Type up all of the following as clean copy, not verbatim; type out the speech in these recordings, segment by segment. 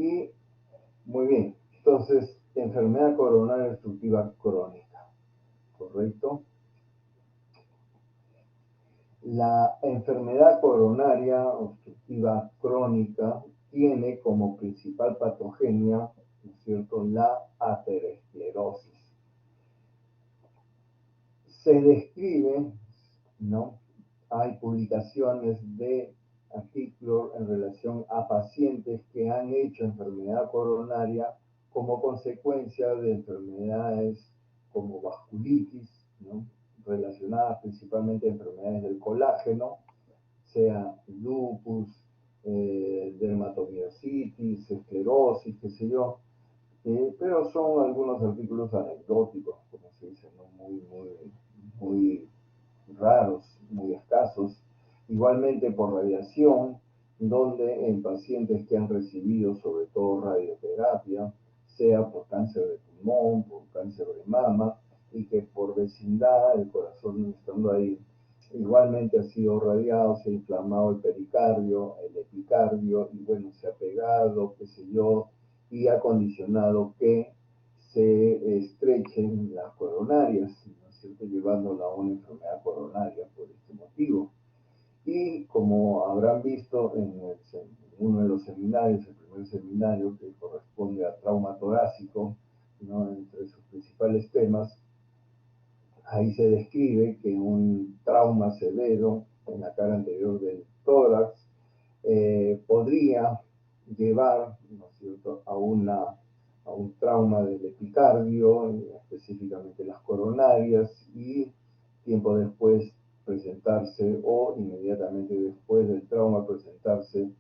Y muy bien, entonces, enfermedad coronaria obstructiva crónica, ¿correcto? La enfermedad coronaria obstructiva crónica tiene como principal patogenia, ¿no es cierto?, la aterosclerosis. Se describe, ¿no? Hay publicaciones de artículos en relación a pacientes que han hecho enfermedad coronaria como consecuencia de enfermedades como vasculitis, ¿no?, relacionadas principalmente a enfermedades del colágeno, sea lupus, dermatomiositis, esclerosis, qué sé yo, pero son algunos artículos anecdóticos, como se dice, ¿no?, muy raros, muy escasos. Igualmente por radiación, donde en pacientes que han recibido sobre todo radioterapia, sea por cáncer de pulmón, por cáncer de mama, y que por vecindad, el corazón estando ahí, igualmente ha sido radiado, se ha inflamado el pericardio, el epicardio, y bueno, se ha pegado, qué sé yo, y ha condicionado que se estrechen las coronarias, ¿no es cierto?, llevándola a una enfermedad coronaria por este motivo. Y como habrán visto en uno de los seminarios, el primer seminario que corresponde a trauma torácico, ¿no?, entre sus principales temas, ahí se describe que un trauma severo en la cara anterior del tórax podría llevar, ¿no es cierto?, a un trauma del epicardio, específicamente las coronarias, y tiempo después presentarse, o inmediatamente después del trauma presentarse,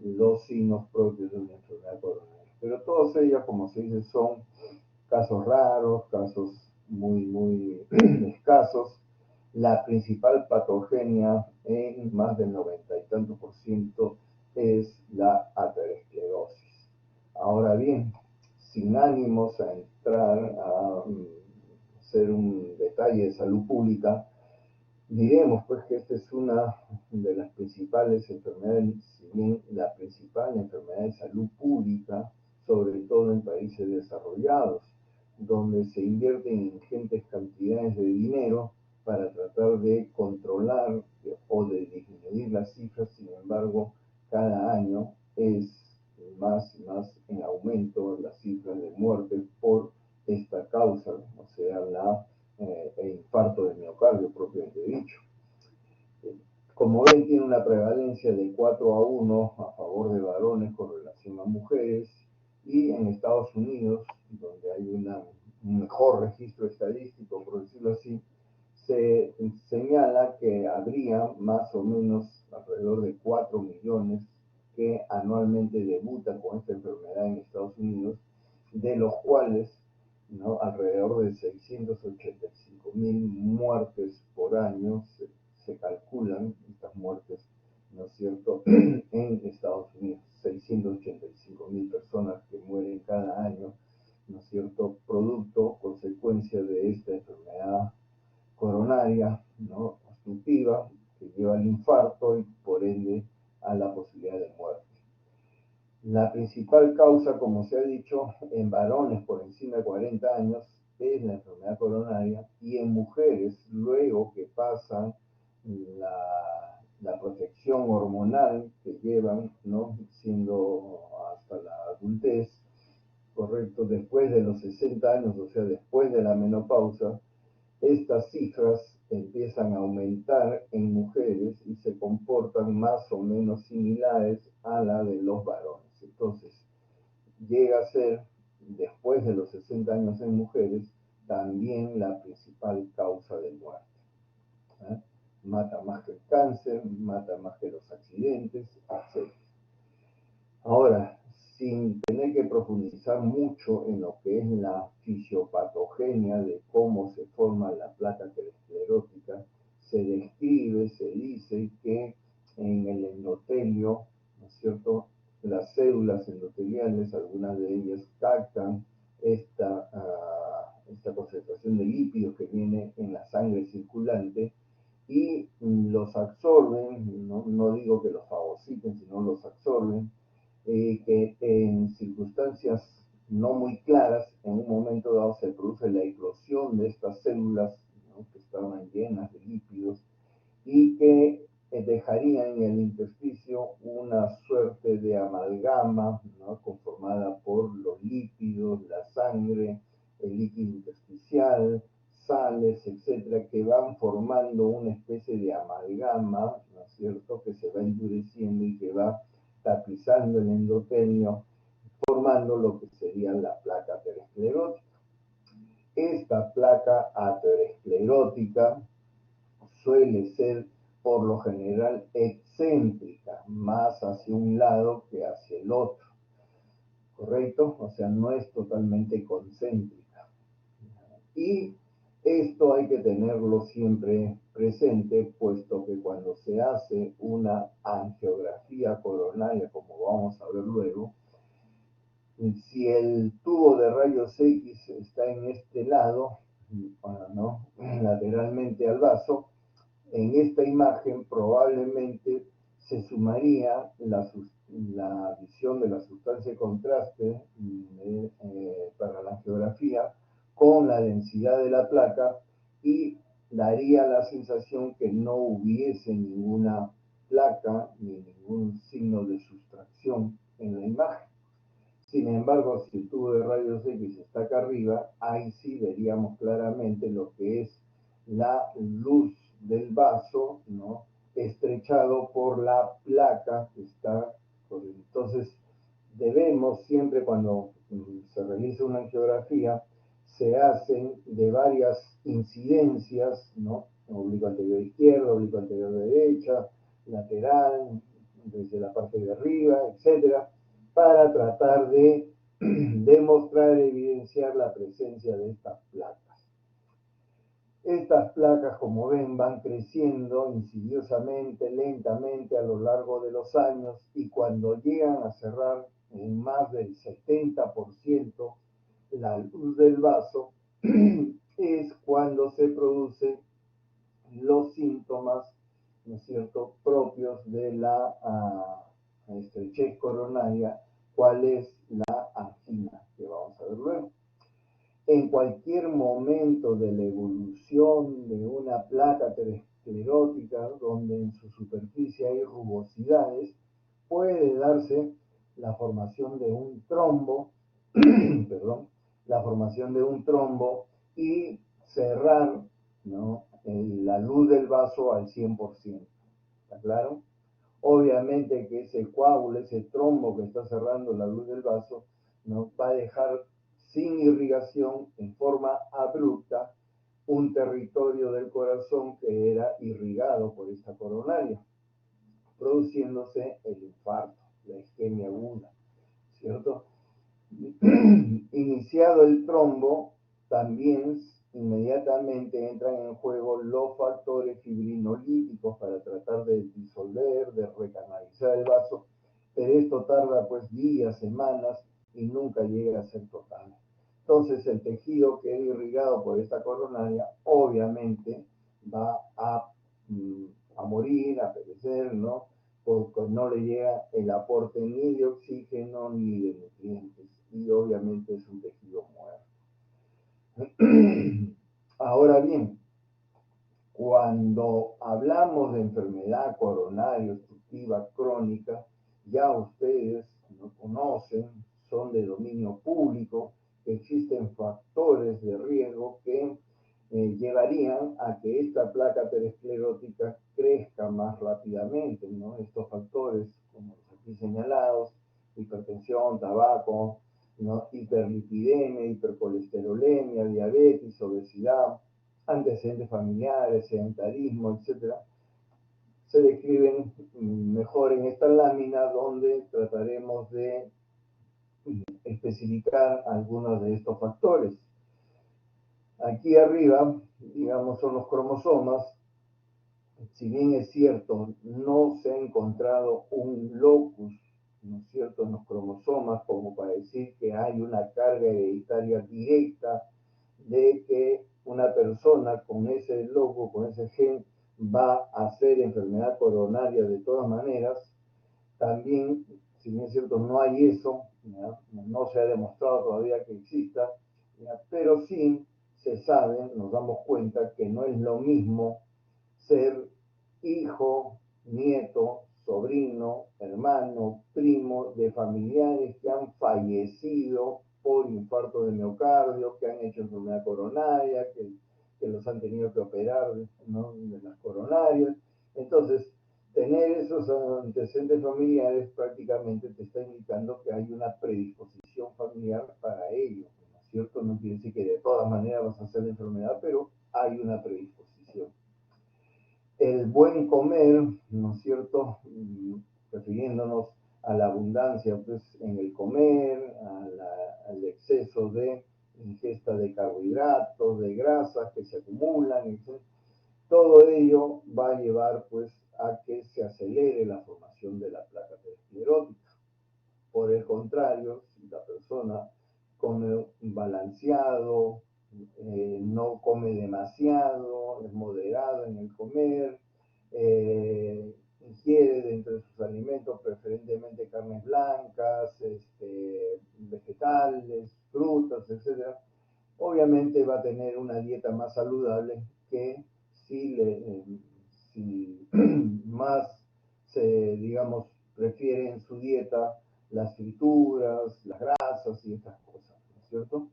los signos propios de una enfermedad coronaria. Pero todas ellas, como se dice, son casos raros, casos muy escasos. La principal patogenia en más del 90 y tanto por ciento es la aterosclerosis. Ahora bien, sin ánimos a entrar a hacer un detalle de salud pública, diremos pues que esta es una de las principales enfermedades, si bien la principal enfermedad de salud pública, sobre todo en países desarrollados, donde se invierten ingentes cantidades de dinero para tratar de controlar o de disminuir las cifras. Sin embargo, cada año es más y más en aumento las cifras de muerte por esta causa, o sea, el infarto de miocardio propiamente dicho. Como ven, tiene una prevalencia de 4-1 a favor de varones con relación a mujeres, y en Estados Unidos, donde hay un mejor registro estadístico, por decirlo así, se señala que habría más o menos alrededor de 4 millones que anualmente debutan con esta enfermedad en Estados Unidos, de los cuales, ¿no?, alrededor de 685.000 muertes por año se calculan estas muertes, ¿no es cierto?, en Estados Unidos. 685.000 personas que mueren cada año, ¿no es cierto?, producto, consecuencia de esta enfermedad coronaria, ¿no?, obstructiva, que lleva al infarto y por ende a la posibilidad de muerte. La principal causa, como se ha dicho, en varones por encima de 40 años es la enfermedad coronaria, y en mujeres, luego que pasan la protección hormonal que llevan, ¿no?, siendo hasta la adultez, correcto, después de los 60 años, o sea, después de la menopausa, estas cifras empiezan a aumentar en mujeres y se comportan más o menos similares a la de los varones. Entonces, llega a ser, después de los 60 años en mujeres, también la principal causa de muerte. Mata más que el cáncer, mata más que los accidentes, etc. Ahora, sin tener que profundizar mucho en lo que es la fisiopatogenia de cómo se forma la placa aterosclerótica, se describe, se dice que en el endotelio, ¿no es cierto?, las células endoteliales, algunas de ellas captan esta concentración de lípidos que viene en la sangre circulante y los absorben, no digo que los fagociten, sino los absorben, que en circunstancias no muy claras, en un momento dado se produce la eclosión de estas células, ¿no?, que estaban llenas de lípidos y que dejarían en el intersticio una suerte de amalgama, ¿no?, conformada por los lípidos, la sangre, el líquido intersticial, sales, etcétera, que van formando una especie de amalgama, ¿no es cierto?, que se va endureciendo y que va tapizando el endotelio, formando lo que sería la placa aterosclerótica. Esta placa aterosclerótica suele ser por lo general excéntrica, más hacia un lado que hacia el otro, ¿correcto? O sea, no es totalmente concéntrica. Y esto hay que tenerlo siempre presente, puesto que cuando se hace una angiografía coronaria, como vamos a ver luego, si el tubo de rayos X está en este lado, ¿no?, lateralmente al vaso, en esta imagen probablemente se sumaría la visión de la sustancia de contraste para la geografía con la densidad de la placa y daría la sensación que no hubiese ninguna placa ni ningún signo de sustracción en la imagen. Sin embargo, si el tubo de rayos X está acá arriba, ahí sí veríamos claramente lo que es la luz del vaso, ¿no?, estrechado por la placa que está. Entonces, debemos siempre, cuando se realiza una angiografía, se hacen de varias incidencias, ¿no?, oblicuo anterior izquierdo, oblicuo anterior derecha, lateral, desde la parte de arriba, etcétera, para tratar de demostrar, evidenciar la presencia de estas placas. Estas placas, como ven, van creciendo insidiosamente, lentamente a lo largo de los años, y cuando llegan a cerrar en más del 70% la luz del vaso, es cuando se producen los síntomas, ¿no es cierto?, propios de la estrechez coronaria, cuál es la angina, que vamos a ver luego. En cualquier momento de la evolución de una placa aterosclerótica, donde en su superficie hay rugosidades, puede darse la formación de un trombo, perdón, la formación de un trombo y cerrar, ¿no?, la luz del vaso al 100%. ¿Está claro? Obviamente que ese coágulo, ese trombo que está cerrando la luz del vaso, nos va a dejar sin irrigación en forma abrupta un territorio del corazón que era irrigado por esta coronaria, produciéndose el infarto, la isquemia aguda, ¿cierto? Iniciado el trombo, también inmediatamente entran en juego los factores fibrinolíticos para tratar de disolver, de recanalizar el vaso, pero esto tarda pues días, semanas y nunca llega a ser total. Entonces el tejido que es irrigado por esta coronaria obviamente va a morir, a perecer, ¿no?, porque no le llega el aporte ni de oxígeno ni de nutrientes, y obviamente es un tejido muerto. Ahora bien, cuando hablamos de enfermedad coronaria obstructiva crónica, ya ustedes lo conocen, son de dominio público, que existen factores de riesgo que llevarían a que esta placa aterosclerótica crezca más rápidamente, ¿no? Estos factores, como los aquí señalados: hipertensión, tabaco, ¿no?, hiperlipidemia, hipercolesterolemia, diabetes, obesidad, antecedentes familiares, sedentarismo, etcétera, se describen mejor en esta lámina, donde trataremos de especificar algunos de estos factores. Aquí arriba, digamos, son los cromosomas. Si bien es cierto, no se ha encontrado un locus, ¿no es cierto?, en los cromosomas como para decir que hay una carga hereditaria directa de que una persona con ese locus, con ese gen, va a hacer enfermedad coronaria de todas maneras. También si bien es cierto, no hay eso, ¿ya? No se ha demostrado todavía que exista, ¿ya? Pero sí se sabe, nos damos cuenta que no es lo mismo ser hijo, nieto, sobrino, hermano, primo de familiares que han fallecido por infarto de miocardio, que han hecho enfermedad coronaria, que los han tenido que operar, ¿no?, de las coronarias. Entonces, tener esos antecedentes familiares prácticamente te está indicando que hay una predisposición familiar para ello, ¿no es cierto? No quiere decir que de todas maneras vas a hacer la enfermedad, pero hay una predisposición. El buen comer, ¿no es cierto? Refiriéndonos a la abundancia, pues, en el comer, al exceso de ingesta de carbohidratos, de grasas que se acumulan, etc. Todo ello va a llevar, pues, a que se acelere la formación de la placa aterosclerótica. Por el contrario, si la persona come balanceado, no come demasiado, es moderado en el comer, ingiere dentro de sus alimentos preferentemente carnes blancas, vegetales, frutas, etcétera, obviamente va a tener una dieta más saludable que si más se, digamos, prefiere en su dieta las frituras, las grasas y estas cosas, ¿no es cierto?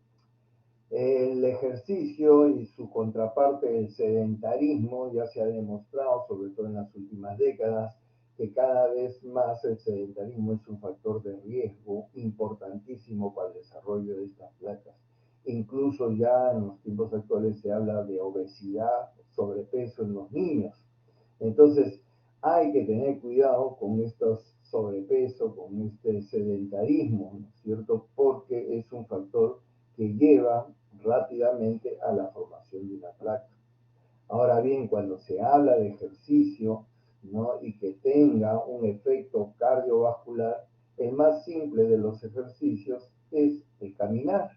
El ejercicio y su contraparte, el sedentarismo, ya se ha demostrado, sobre todo en las últimas décadas, que cada vez más el sedentarismo es un factor de riesgo importantísimo para el desarrollo de estas placas. Incluso ya en los tiempos actuales se habla de obesidad, sobrepeso en los niños. Entonces, hay que tener cuidado con estos sobrepeso, con este sedentarismo, ¿no es cierto? Porque es un factor que lleva rápidamente a la formación de una placa. Ahora bien, cuando se habla de ejercicio, ¿no?, y que tenga un efecto cardiovascular, el más simple de los ejercicios es el caminar.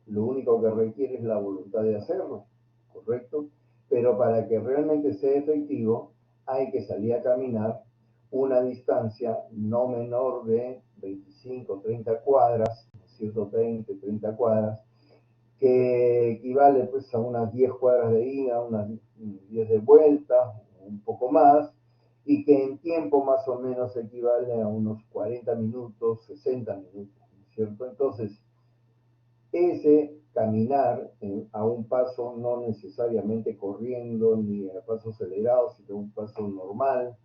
Lo único que requiere es la voluntad de hacerlo, ¿correcto? Pero para que realmente sea efectivo, hay que salir a caminar una distancia no menor de 25, 30 cuadras, ¿cierto? 20, 30 cuadras, que equivale, pues, a unas 10 cuadras de ida, unas 10 de vuelta, un poco más, y que en tiempo más o menos equivale a unos 40 minutos, 60 minutos, ¿cierto? Entonces, ese caminar a un paso, no necesariamente corriendo ni a paso acelerado, sino un paso normal,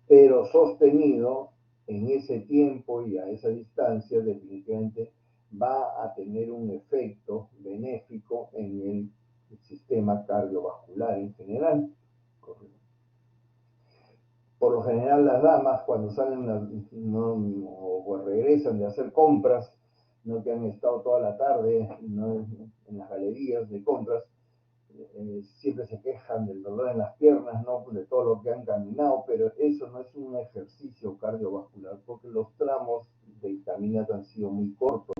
pero sostenido en ese tiempo y a esa distancia, definitivamente va a tener un efecto benéfico en el sistema cardiovascular en general. Por lo general, las damas, cuando salen o regresan de hacer compras, ¿no?, que han estado toda la tarde, ¿no?, en las galerías de compras, siempre se quejan del dolor en las piernas, ¿no?, de todo lo que han caminado, pero eso no es un ejercicio cardiovascular, porque los tramos de caminata han sido muy cortos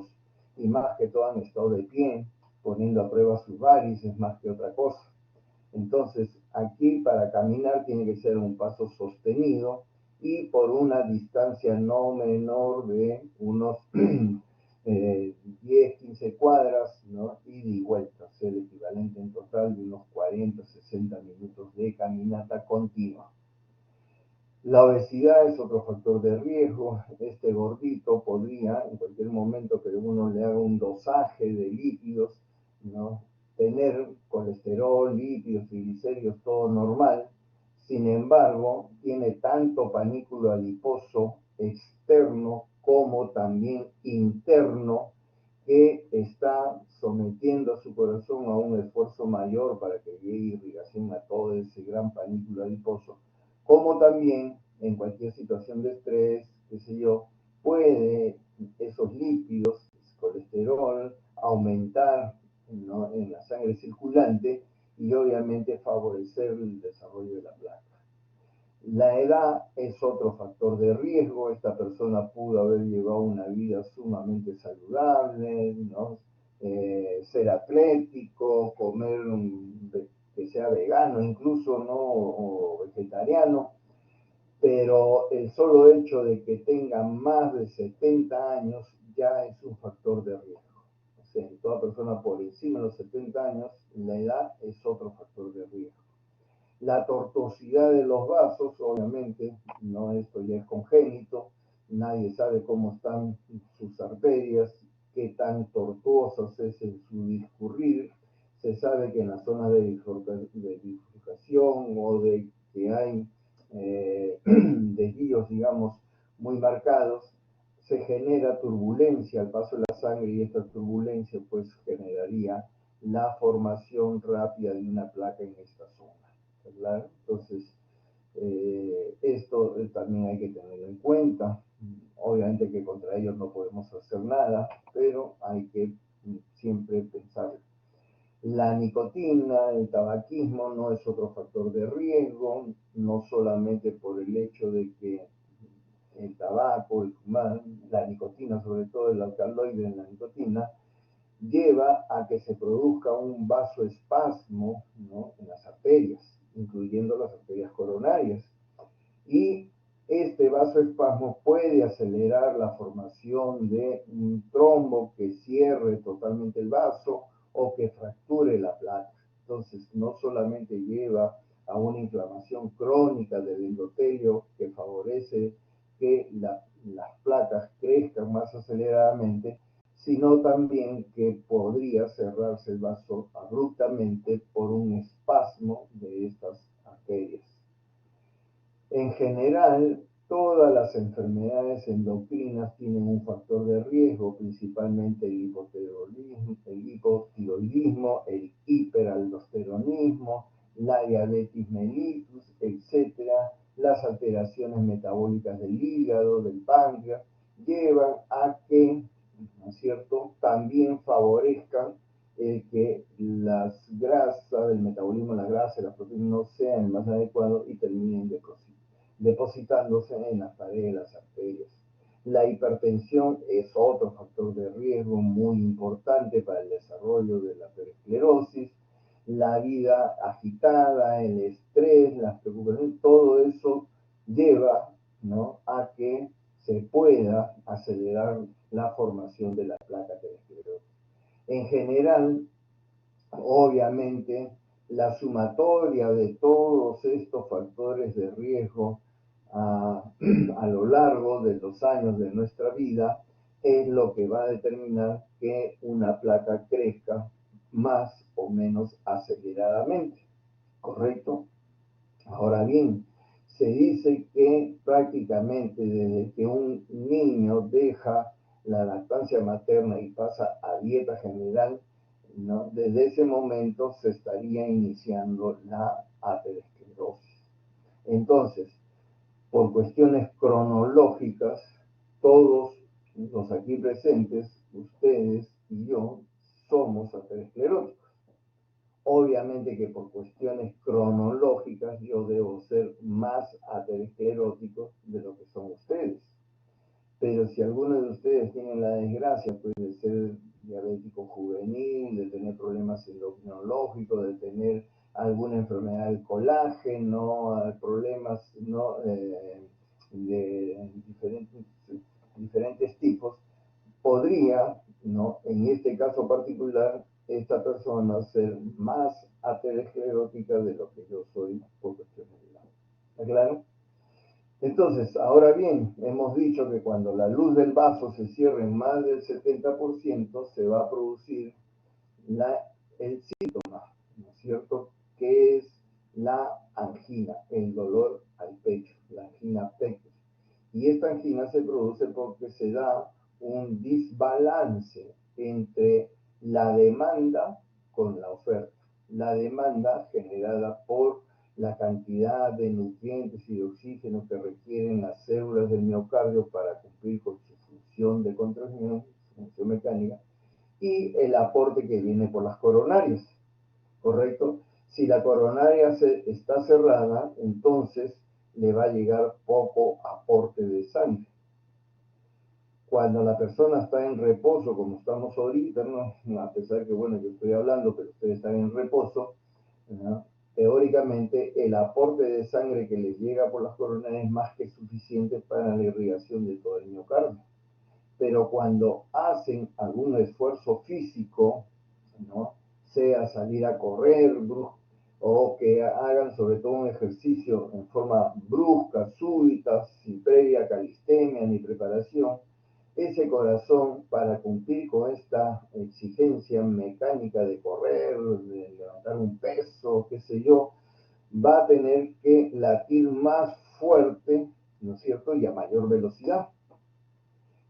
y más que todo han estado de pie, poniendo a prueba sus varices más que otra cosa. Entonces, aquí para caminar tiene que ser un paso sostenido y por una distancia no menor de unos 10, 15 cuadras, ¿no?, ida y vuelta, o sea, el equivalente en total de unos 40, 60 minutos de caminata continua. La obesidad es otro factor de riesgo. Este gordito podría, en cualquier momento que uno le haga un dosaje de lípidos, ¿no?, tener colesterol, lípidos, triglicéridos, todo normal. Sin embargo, tiene tanto panículo adiposo externo como también interno, que está sometiendo a su corazón a un esfuerzo mayor para que llegue irrigación a todo ese gran panículo adiposo, como también en cualquier situación de estrés, qué sé yo, puede esos lípidos, colesterol, aumentar, ¿no?, en la sangre circulante y obviamente favorecer el desarrollo de la placa. La edad es otro factor de riesgo. Esta persona pudo haber llevado una vida sumamente saludable, ¿no?, ser atlético, comer que sea vegano incluso, ¿no?, o vegetariano, pero el solo hecho de que tenga más de 70 años ya es un factor de riesgo. O sea, en toda persona por encima de los 70 años, la edad es otro factor de riesgo. La tortuosidad de los vasos, obviamente, no, esto ya es congénito, nadie sabe cómo están sus arterias, qué tan tortuosas es en su discurrir. Se sabe que en las zonas de bifurcación o de que hay desvíos, digamos, muy marcados, se genera turbulencia al paso de la sangre y esta turbulencia pues generaría la formación rápida de una placa en esta zona. ¿Verdad? Entonces, esto también hay que tenerlo en cuenta. Obviamente que contra ellos no podemos hacer nada, pero hay que siempre pensar. La nicotina, el tabaquismo no es otro factor de riesgo, no solamente por el hecho de que el tabaco, el fumar, la nicotina, sobre todo el alcaloide en la nicotina, lleva a que se produzca un vasoespasmo, ¿no?, en las arterias, incluyendo las arterias coronarias. Y este vasoespasmo puede acelerar la formación de un trombo que cierre totalmente el vaso o que fracture la placa. Entonces, no solamente lleva a una inflamación crónica del endotelio que favorece que las placas crezcan más aceleradamente, sino también que podría cerrarse el vaso abruptamente por un espasmo de estas arterias. En general, todas las enfermedades endocrinas tienen un factor de riesgo, principalmente el hipotiroidismo, el hiperaldosteronismo, la diabetes mellitus, etcétera. Las alteraciones metabólicas del hígado, del páncreas, llevan a que, ¿no es cierto?, también favorezcan que las grasas, el metabolismo de las grasas, las proteínas no sean el más adecuado y terminen depositándose en las paredes de las arterias. La hipertensión es otro factor de riesgo muy importante para el desarrollo de la aterosclerosis. La vida agitada, el estrés, las preocupaciones, todo eso lleva, ¿no?, a que se pueda acelerar la formación de la placa aterosclerótica. En general, obviamente, la sumatoria de todos estos factores de riesgo a lo largo de los años de nuestra vida es lo que va a determinar que una placa crezca más o menos aceleradamente, ¿correcto? Ahora bien, se dice que prácticamente desde que un niño deja la lactancia materna y pasa a dieta general, ¿no?, desde ese momento se estaría iniciando la aterosclerosis. Entonces, por cuestiones cronológicas, todos los aquí presentes, ustedes y yo, somos ateroscleróticos. Obviamente que por cuestiones cronológicas yo debo ser más aterosclerótico de lo que son ustedes. Pero si alguno de ustedes tiene la desgracia pues, de ser diabético juvenil, de tener problemas endocrinológicos, de tener alguna enfermedad del colágeno, problemas, ¿no?, de diferentes tipos, podría, ¿no?, en este caso particular, esta persona ser más aterosclerótica de lo que yo soy por cuestiones de edad. ¿Está claro? Entonces, ahora bien, hemos dicho que cuando la luz del vaso se cierre en más del 70%, se va a producir el síntoma, ¿no es cierto?, que es la angina, el dolor al pecho, la angina pectoris. Y esta angina se produce porque se da un desbalance entre la demanda con la oferta. La demanda generada por la cantidad de nutrientes y de oxígeno que requieren las células del miocardio para cumplir con su función de contracción, función mecánica, y el aporte que viene por las coronarias, ¿correcto? Si la coronaria está cerrada, entonces le va a llegar poco aporte de sangre. Cuando la persona está en reposo, como estamos ahorita, ¿no?, a pesar que, bueno, yo estoy hablando, pero ustedes están en reposo, ¿no?, teóricamente el aporte de sangre que les llega por las coronarias es más que suficiente para la irrigación de todo el miocardio. Pero cuando hacen algún esfuerzo físico, ¿no? Sea salir a correr o que hagan sobre todo un ejercicio en forma brusca, súbita, sin previa calistenia ni preparación, ese corazón, para cumplir con esta exigencia mecánica de correr, de levantar un peso, qué sé yo, va a tener que latir más fuerte, ¿no es cierto?, y a mayor velocidad.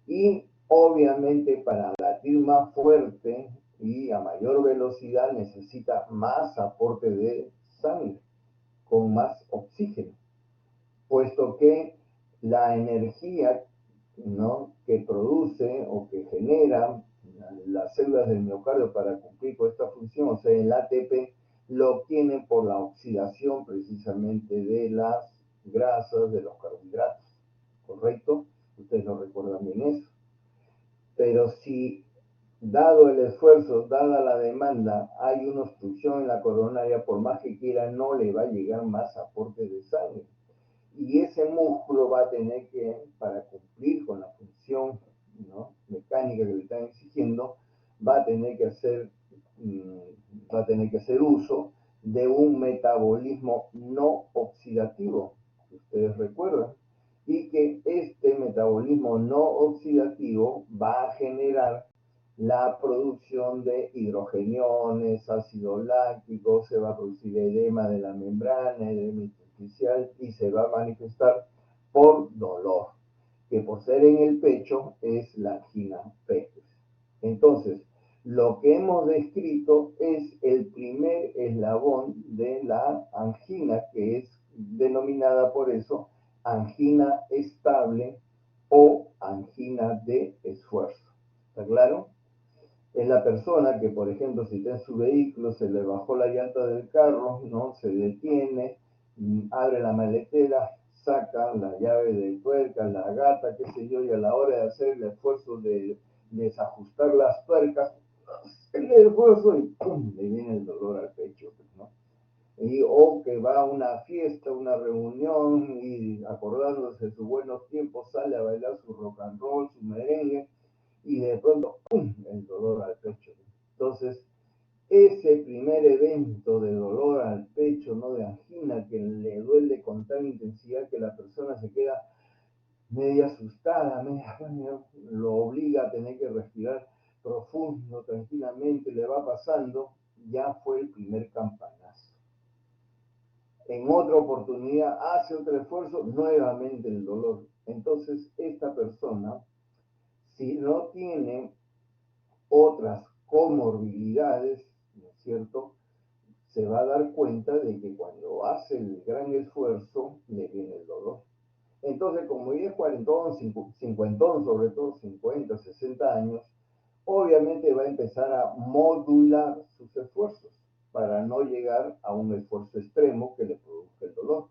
Y obviamente para latir más fuerte y a mayor velocidad necesita más aporte de sangre, con más oxígeno, puesto que la energía, ¿no?, que produce o que genera las células del miocardio para cumplir con esta función, o sea, el ATP, lo obtienen por la oxidación precisamente de las grasas, de los carbohidratos, ¿correcto? Ustedes lo recuerdan bien eso. Pero si, dado el esfuerzo, dada la demanda, hay una obstrucción en la coronaria, por más que quiera, no le va a llegar más aporte de sangre. Y ese músculo va a tener que, para cumplir con la función, ¿no?, mecánica que le están exigiendo, va a tener que hacer, va a tener que hacer uso de un metabolismo no oxidativo, que ustedes recuerdan, y que este metabolismo no oxidativo va a generar la producción de hidrogeniones, ácido láctico, se va a producir edema de la membrana, edema intersticial, y se va a manifestar por dolor, que por ser en el pecho es la angina pectoris. Entonces, lo que hemos descrito es el primer eslabón de la angina, que es denominada por eso angina estable o angina de esfuerzo. ¿Está claro? Es la persona que, por ejemplo, si está en su vehículo, se le bajó la llanta del carro, ¿no?, se detiene, abre la maletera, saca la llave de tuerca, la gata, qué sé yo, y a la hora de hacer el esfuerzo de desajustar las tuercas, el esfuerzo y ¡pum!, le viene el dolor al pecho, ¿no? O que va a una fiesta, una reunión, y acordándose de sus buenos tiempos, sale a bailar su rock and roll, su merengue, y de pronto, ¡pum!, el dolor al pecho. Entonces, ese primer evento de dolor al pecho, ¿no?, de angina, que le duele con tal intensidad que la persona se queda media asustada, lo obliga a tener que respirar profundo, tranquilamente, le va pasando, ya fue el primer campanazo. En otra oportunidad hace otro esfuerzo, nuevamente el dolor. Entonces, esta persona, si no tiene otras comorbilidades, ¿no es cierto?, se va a dar cuenta de que cuando hace el gran esfuerzo le viene el dolor. Entonces, como ya es cuarentón, cincuentón, sobre todo 50, 60 años, obviamente va a empezar a modular sus esfuerzos para no llegar a un esfuerzo extremo que le produzca el dolor.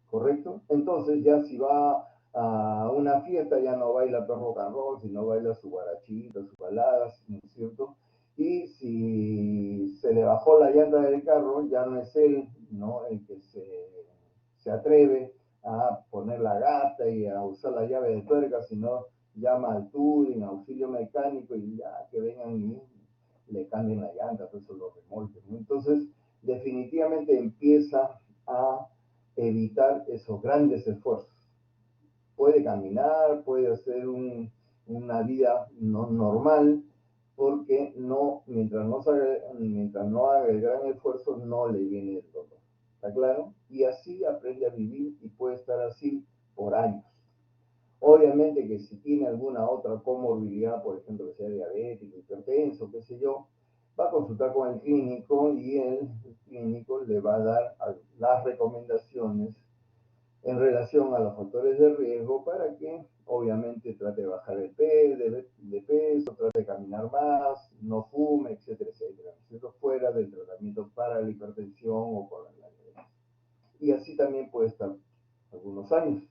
¿Correcto? Entonces ya si va a una fiesta ya no baila rock and roll, sino baila su guarachita, sus baladas, ¿no es cierto? Y si se le bajó la llanta del carro, ya no es él, ¿no?, el que se atreve a poner la gata y a usar la llave de tuerca, sino llama al touring, auxilio mecánico, y ya que vengan y le cambien la llanta, pues eso lo remolque, ¿no? Entonces, definitivamente empieza a evitar esos grandes esfuerzos. Puede caminar, puede hacer una vida no normal, porque no, mientras no haga el gran esfuerzo, no le viene el dolor. ¿Está claro? Y así aprende a vivir y puede estar así por años. Obviamente que si tiene alguna otra comorbilidad, por ejemplo, que sea diabético, hipertenso, qué sé yo, va a consultar con el clínico y el clínico le va a dar las recomendaciones en relación a los factores de riesgo para que obviamente trate de bajar de peso, trate de caminar más, no fume, etcétera, etcétera. Eso fuera del tratamiento para la hipertensión o para la diabetes. Y así también puede estar algunos años.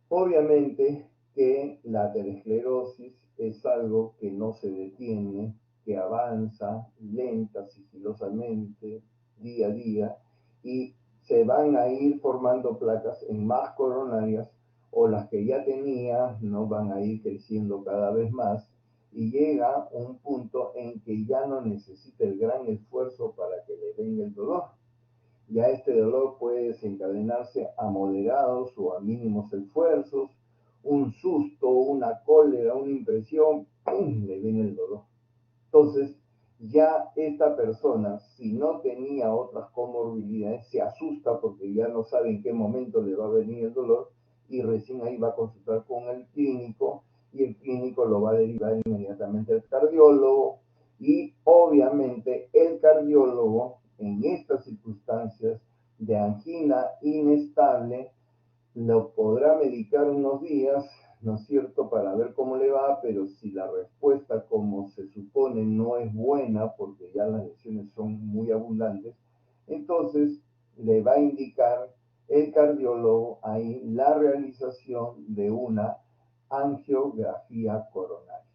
Obviamente que la aterosclerosis es algo que no se detiene, que avanza lenta, sigilosamente, día a día y se van a ir formando placas en más coronarias o las que ya tenía no van a ir creciendo cada vez más y llega un punto en que ya no necesita el gran esfuerzo para que le venga el dolor. Ya este dolor puede desencadenarse a moderados o a mínimos esfuerzos, un susto, una cólera, una impresión, ¡pum!, le viene el dolor. Entonces, ya esta persona, si no tenía otras comorbilidades, se asusta porque ya no sabe en qué momento le va a venir el dolor y recién ahí va a consultar con el clínico y el clínico lo va a derivar inmediatamente al cardiólogo y obviamente el cardiólogo en estas circunstancias de angina inestable lo podrá medicar unos días, ¿no es cierto?, para ver cómo le va, pero si la respuesta como se supone no es buena, porque ya las lesiones son muy abundantes, entonces le va a indicar el cardiólogo ahí la realización de una angiografía coronaria.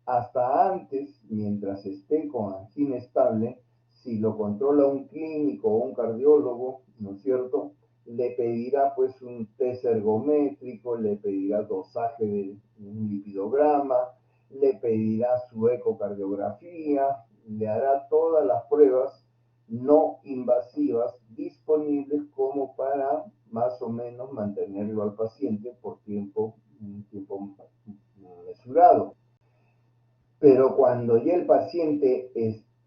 Hasta antes, mientras esté con angina estable, si lo controla un clínico o un cardiólogo, ¿no es cierto?, le pedirá pues un test ergométrico, le pedirá dosaje de un lipidograma, le pedirá su ecocardiografía, le hará todas las pruebas no invasivas disponibles como para más o menos mantenerlo al paciente por un tiempo mesurado. Pero cuando ya el paciente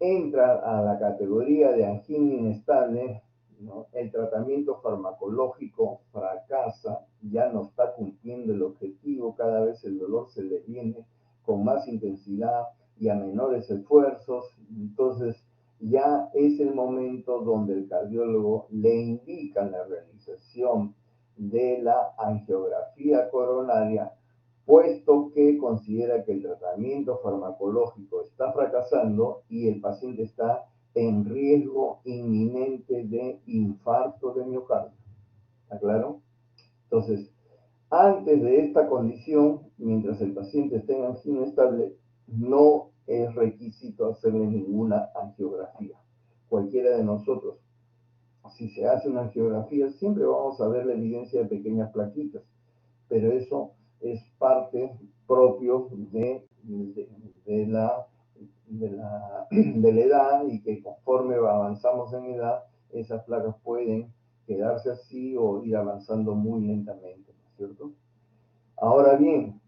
entra a la categoría de angina inestable, ¿no?, el tratamiento farmacológico fracasa, ya no está cumpliendo el objetivo, cada vez el dolor se le viene con más intensidad y a menores esfuerzos, entonces ya es el momento donde el cardiólogo le indica la realización de la angiografía coronaria, puesto que considera que el tratamiento farmacológico está fracasando y el paciente está en riesgo inminente de infarto de miocardio. ¿Está claro? Entonces, antes de esta condición, mientras el paciente esté en angina estable, no es requisito hacerle ninguna angiografía. Cualquiera de nosotros, si se hace una angiografía, siempre vamos a ver la evidencia de pequeñas plaquitas, pero eso es parte propio de la edad y que conforme avanzamos en edad, esas placas pueden quedarse así o ir avanzando muy lentamente, ¿no es cierto? Ahora bien,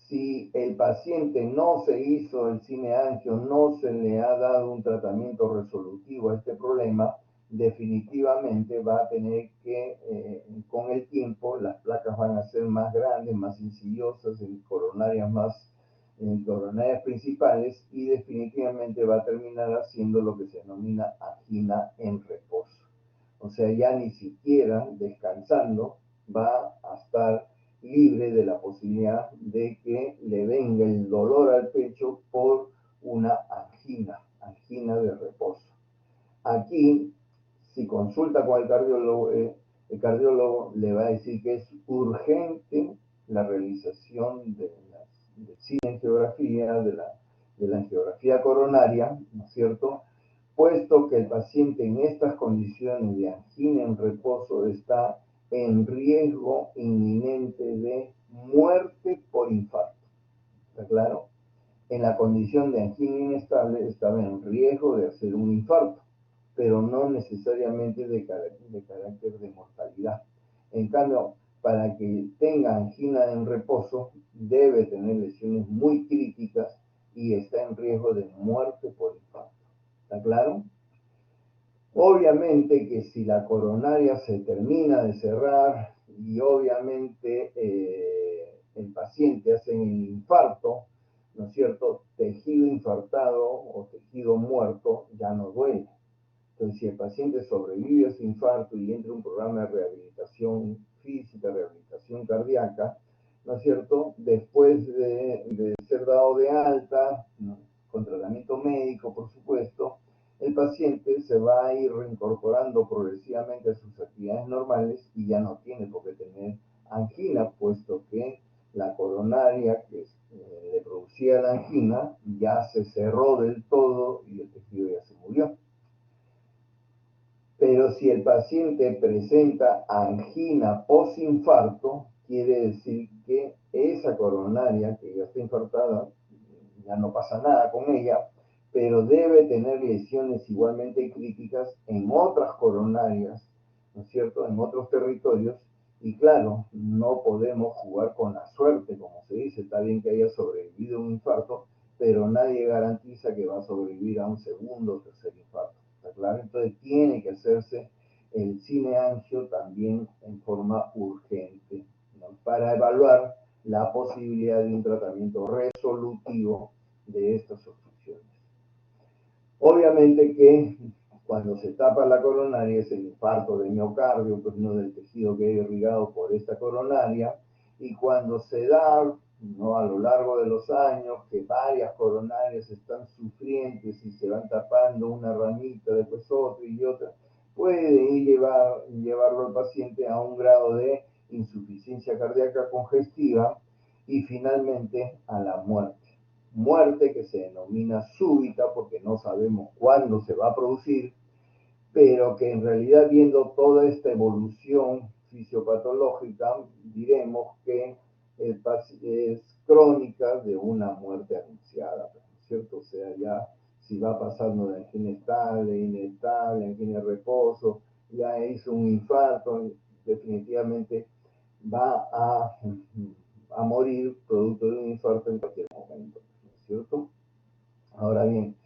si el paciente no se hizo el cineangio, no se le ha dado un tratamiento resolutivo a este problema, definitivamente va a tener que, con el tiempo, las placas van a ser más grandes, más insidiosas, en coronarias principales y definitivamente va a terminar haciendo lo que se denomina angina en reposo. O sea, ya ni siquiera descansando va a estar libre de la posibilidad de que le venga el dolor al pecho por una angina de reposo. Aquí, si consulta con el cardiólogo le va a decir que es urgente la realización de la cineangiografía, de la angiografía coronaria, ¿no es cierto?, puesto que el paciente en estas condiciones de angina en reposo está en riesgo inminente de muerte por infarto. ¿Está claro? En la condición de angina inestable estaba en riesgo de hacer un infarto, pero no necesariamente de carácter de mortalidad. En cambio, para que tenga angina en reposo, debe tener lesiones muy críticas y está en riesgo de muerte por infarto. ¿Está claro? Obviamente que si la coronaria se termina de cerrar y obviamente el paciente hace el infarto, ¿no es cierto?, tejido infartado o tejido muerto ya no duele. Entonces, si el paciente sobrevive a ese infarto y entra en un programa de rehabilitación física, rehabilitación cardíaca, ¿no es cierto?, después de ser dado de alta, ¿no?, con tratamiento médico, por supuesto, el paciente se va a ir reincorporando progresivamente a sus actividades normales y ya no tiene por qué tener angina, puesto que la coronaria que le producía la angina ya se cerró del todo y el tejido ya se murió. Pero si el paciente presenta angina posinfarto, quiere decir que esa coronaria que ya está infartada, ya no pasa nada con ella, pero debe tener lesiones igualmente críticas en otras coronarias, ¿no es cierto?, en otros territorios. Y claro, no podemos jugar con la suerte, como se dice. Está bien que haya sobrevivido a un infarto, pero nadie garantiza que va a sobrevivir a un segundo o tercer infarto. ¿Está claro? Entonces tiene que hacerse el cineangio también en forma urgente, ¿no?, para evaluar la posibilidad de un tratamiento resolutivo de estas obstrucciones. Obviamente que cuando se tapa la coronaria es el infarto de miocardio, pues no del tejido que es irrigado por esta coronaria, y cuando se da, ¿no?, a lo largo de los años que varias coronarias están sufrientes y se van tapando una ramita, después otra y otra, puede llevarlo al paciente a un grado de insuficiencia cardíaca congestiva y finalmente a la muerte. Muerte que se denomina súbita porque no sabemos cuándo se va a producir, pero que en realidad, viendo toda esta evolución fisiopatológica, diremos que es crónica de una muerte anunciada, ¿no es cierto? O sea, ya si va pasando de angina estable, inestable, angina de reposo, ya hizo un infarto, definitivamente va a morir producto de un infarto en cualquier momento, ¿no es cierto? Ahora bien,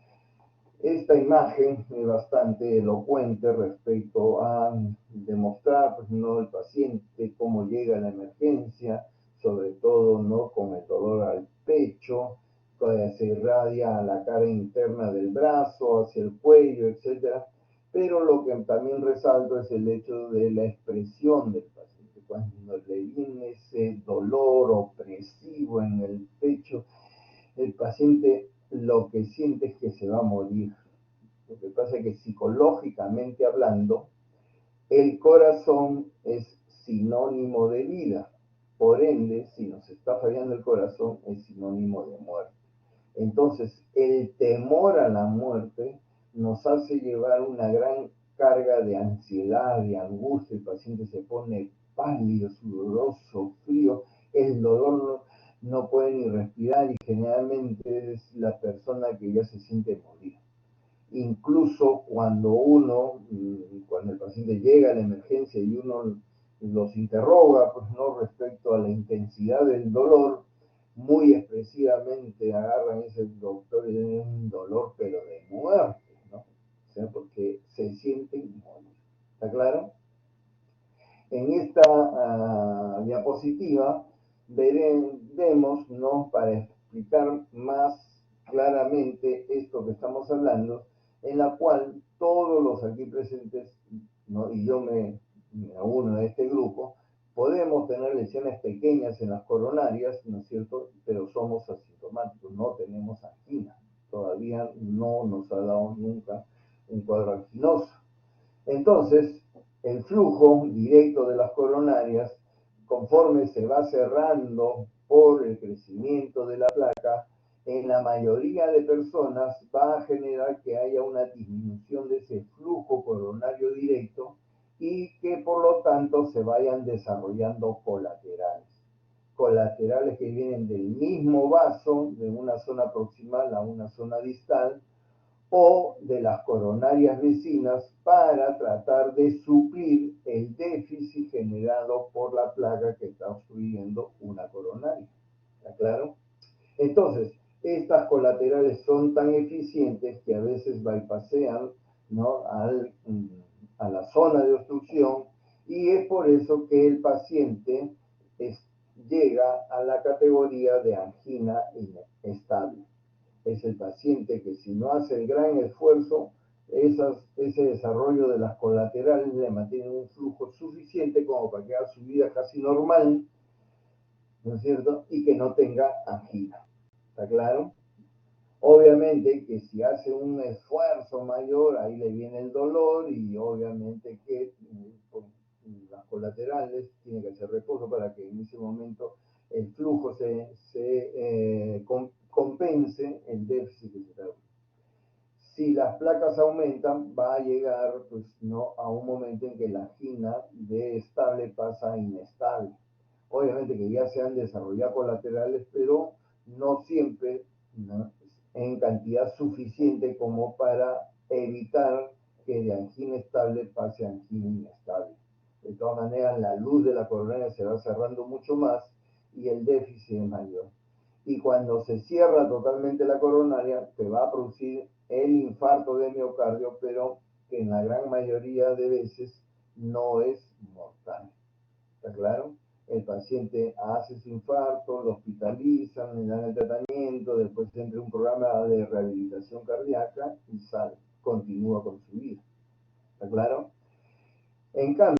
esta imagen es bastante elocuente respecto a demostrar, pues, ¿no?, el paciente cómo llega a la emergencia, sobre todo, ¿no?, con el dolor al pecho, se irradia a la cara interna del brazo, hacia el cuello, etcétera. Pero lo que también resalto es el hecho de la expresión del paciente. Cuando le viene ese dolor opresivo en el pecho, el paciente lo que siente es que se va a morir. Lo que pasa es que psicológicamente hablando, el corazón es sinónimo de vida. Por ende, si nos está fallando el corazón, es sinónimo de muerte. Entonces, el temor a la muerte nos hace llevar una gran carga de ansiedad, de angustia. El paciente se pone pálido, sudoroso, frío. El dolor no puede ni respirar y generalmente es la persona que ya se siente morir. Incluso cuando el paciente llega a la emergencia y uno los interroga, pues, no, respecto a la intensidad del dolor, muy expresivamente agarran ese doctor y tienen un dolor pero de muerte, ¿no? O sea, porque se sienten morir. ¿Está claro? En esta diapositiva vemos, ¿no?, para explicar más claramente esto que estamos hablando, en la cual todos los aquí presentes, ¿no?, y yo me uno de este grupo, podemos tener lesiones pequeñas en las coronarias, ¿no es cierto?, pero somos asintomáticos, no tenemos angina. Todavía no nos ha dado nunca un cuadro anginoso. Entonces, el flujo directo de las coronarias, conforme se va cerrando por el crecimiento de la placa, en la mayoría de personas va a generar que haya una disminución de ese flujo coronario directo y que por lo tanto se vayan desarrollando colaterales. Colaterales que vienen del mismo vaso, de una zona proximal a una zona distal, o de las coronarias vecinas, para tratar de suplir el déficit generado por la placa que está obstruyendo una coronaria. ¿Está claro? Entonces, estas colaterales son tan eficientes que a veces bypassean, ¿no?, a la zona de obstrucción, y es por eso que el paciente llega a la categoría de angina inestable. Es el paciente que, si no hace el gran esfuerzo, ese desarrollo de las colaterales le mantiene un flujo suficiente como para que haga su vida casi normal, ¿no es cierto?, y que no tenga angina. ¿Está claro? Obviamente que si hace un esfuerzo mayor, ahí le viene el dolor, y obviamente que las colaterales tiene que hacer reposo para que en ese momento el flujo se compense el déficit que se está. Si las placas aumentan, va a llegar pues, ¿no? a un momento en que la angina de estable pasa a inestable. Obviamente que ya se han desarrollado colaterales, pero no siempre, ¿no? en cantidad suficiente como para evitar que de angina estable pase a angina inestable. De todas maneras, la luz de la coronaria se va cerrando mucho más y el déficit es mayor. Y cuando se cierra totalmente la coronaria, te va a producir el infarto de miocardio, pero que en la gran mayoría de veces no es mortal. ¿Está claro? El paciente hace su infarto, lo hospitalizan, le dan el tratamiento, después entra un programa de rehabilitación cardíaca y sale, continúa con su vida. ¿Está claro? En cambio,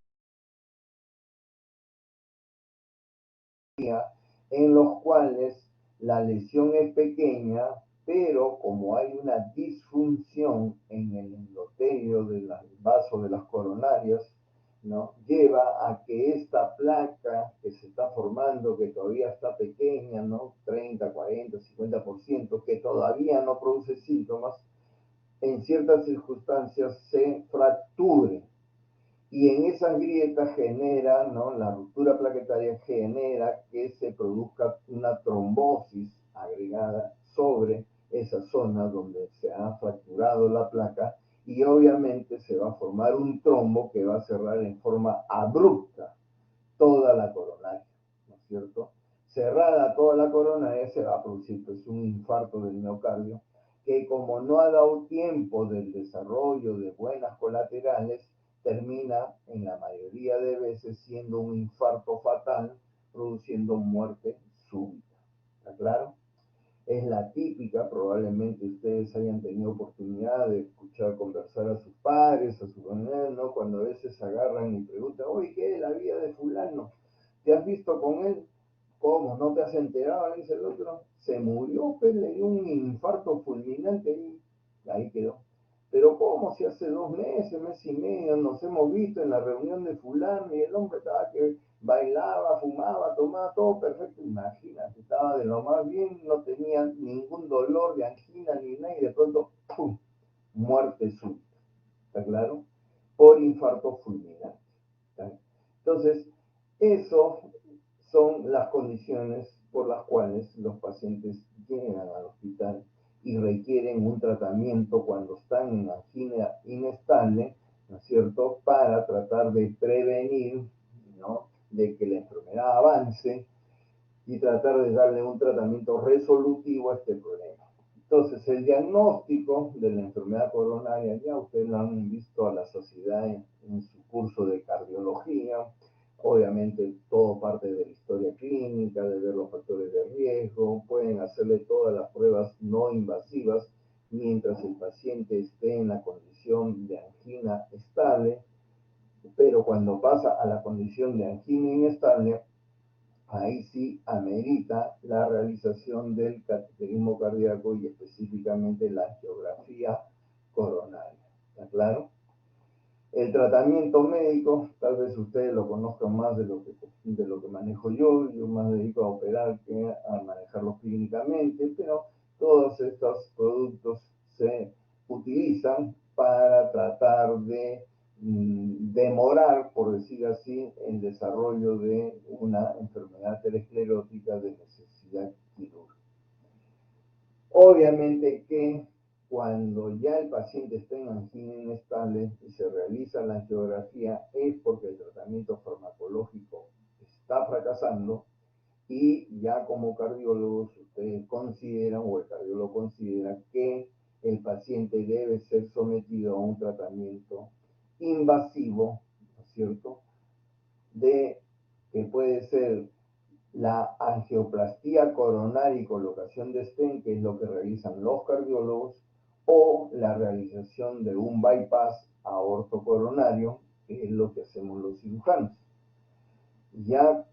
en los cuales la lesión es pequeña, pero como hay una disfunción en el endotelio del vaso de las coronarias, ¿no? Lleva a que esta placa que se está formando, que todavía está pequeña, ¿no? 30, 40, 50%, que todavía no produce síntomas, en ciertas circunstancias se fracture. Y en esas grietas genera, ¿no? La ruptura plaquetaria genera que se produzca una trombosis agregada sobre esa zona donde se ha fracturado la placa y obviamente se va a formar un trombo que va a cerrar en forma abrupta toda la coronaria, ¿no es cierto? Cerrada toda la coronaria se va a producir pues, un infarto del miocardio que como no ha dado tiempo del desarrollo de buenas colaterales, termina en la mayoría de veces siendo un infarto fatal, produciendo muerte súbita. ¿Está claro? Es la típica, probablemente ustedes hayan tenido oportunidad de escuchar conversar a sus padres, a sus familiares, ¿no? Cuando a veces agarran y preguntan, oye, ¿qué es la vida de fulano? ¿Te has visto con él? ¿Cómo? ¿No te has enterado? Dice el otro. Se murió, pues le dio un infarto fulminante y ahí quedó. Pero ¿cómo? Si hace 2 meses, mes y medio, nos hemos visto en la reunión de fulano y el hombre estaba que bailaba, fumaba, tomaba, todo perfecto. Imagínate, estaba de lo más bien, no tenía ningún dolor de angina ni nada y de pronto, ¡pum!, muerte súbita. ¿Está claro? Por infarto fulminante. ¿Está? Entonces, eso son las condiciones por las cuales los pacientes llegan al hospital y requieren un tratamiento cuando están en angina inestable, ¿no es cierto?, para tratar de prevenir, ¿no?, de que la enfermedad avance y tratar de darle un tratamiento resolutivo a este problema. Entonces, el diagnóstico de la enfermedad coronaria, ya ustedes lo han visto a la sociedad en su curso de cardiología, obviamente todo parte de la historia clínica, de ver los factores de riesgo, pueden hacerle todas las pruebas no invasivas mientras el paciente esté en la condición de angina estable, pero cuando pasa a la condición de angina inestable, ahí sí amerita la realización del cateterismo cardíaco y específicamente la angiografía coronaria. ¿Está claro? El tratamiento médico, tal vez ustedes lo conozcan más de lo que manejo yo más dedico a operar que a manejarlo clínicamente, pero todos estos productos se utilizan para tratar de demorar, por decir así, el desarrollo de una enfermedad aterosclerótica de necesidad quirúrgica. Obviamente que cuando ya el paciente está en angina inestable y se realiza la angiografía es porque el tratamiento farmacológico está fracasando y ya como cardiólogos ustedes consideran o el cardiólogo considera que el paciente debe ser sometido a un tratamiento invasivo, ¿no es cierto?, de que puede ser la angioplastía coronaria y colocación de stent, que es lo que realizan los cardiólogos, o la realización de un bypass aortocoronario, que es lo que hacemos los cirujanos. Ya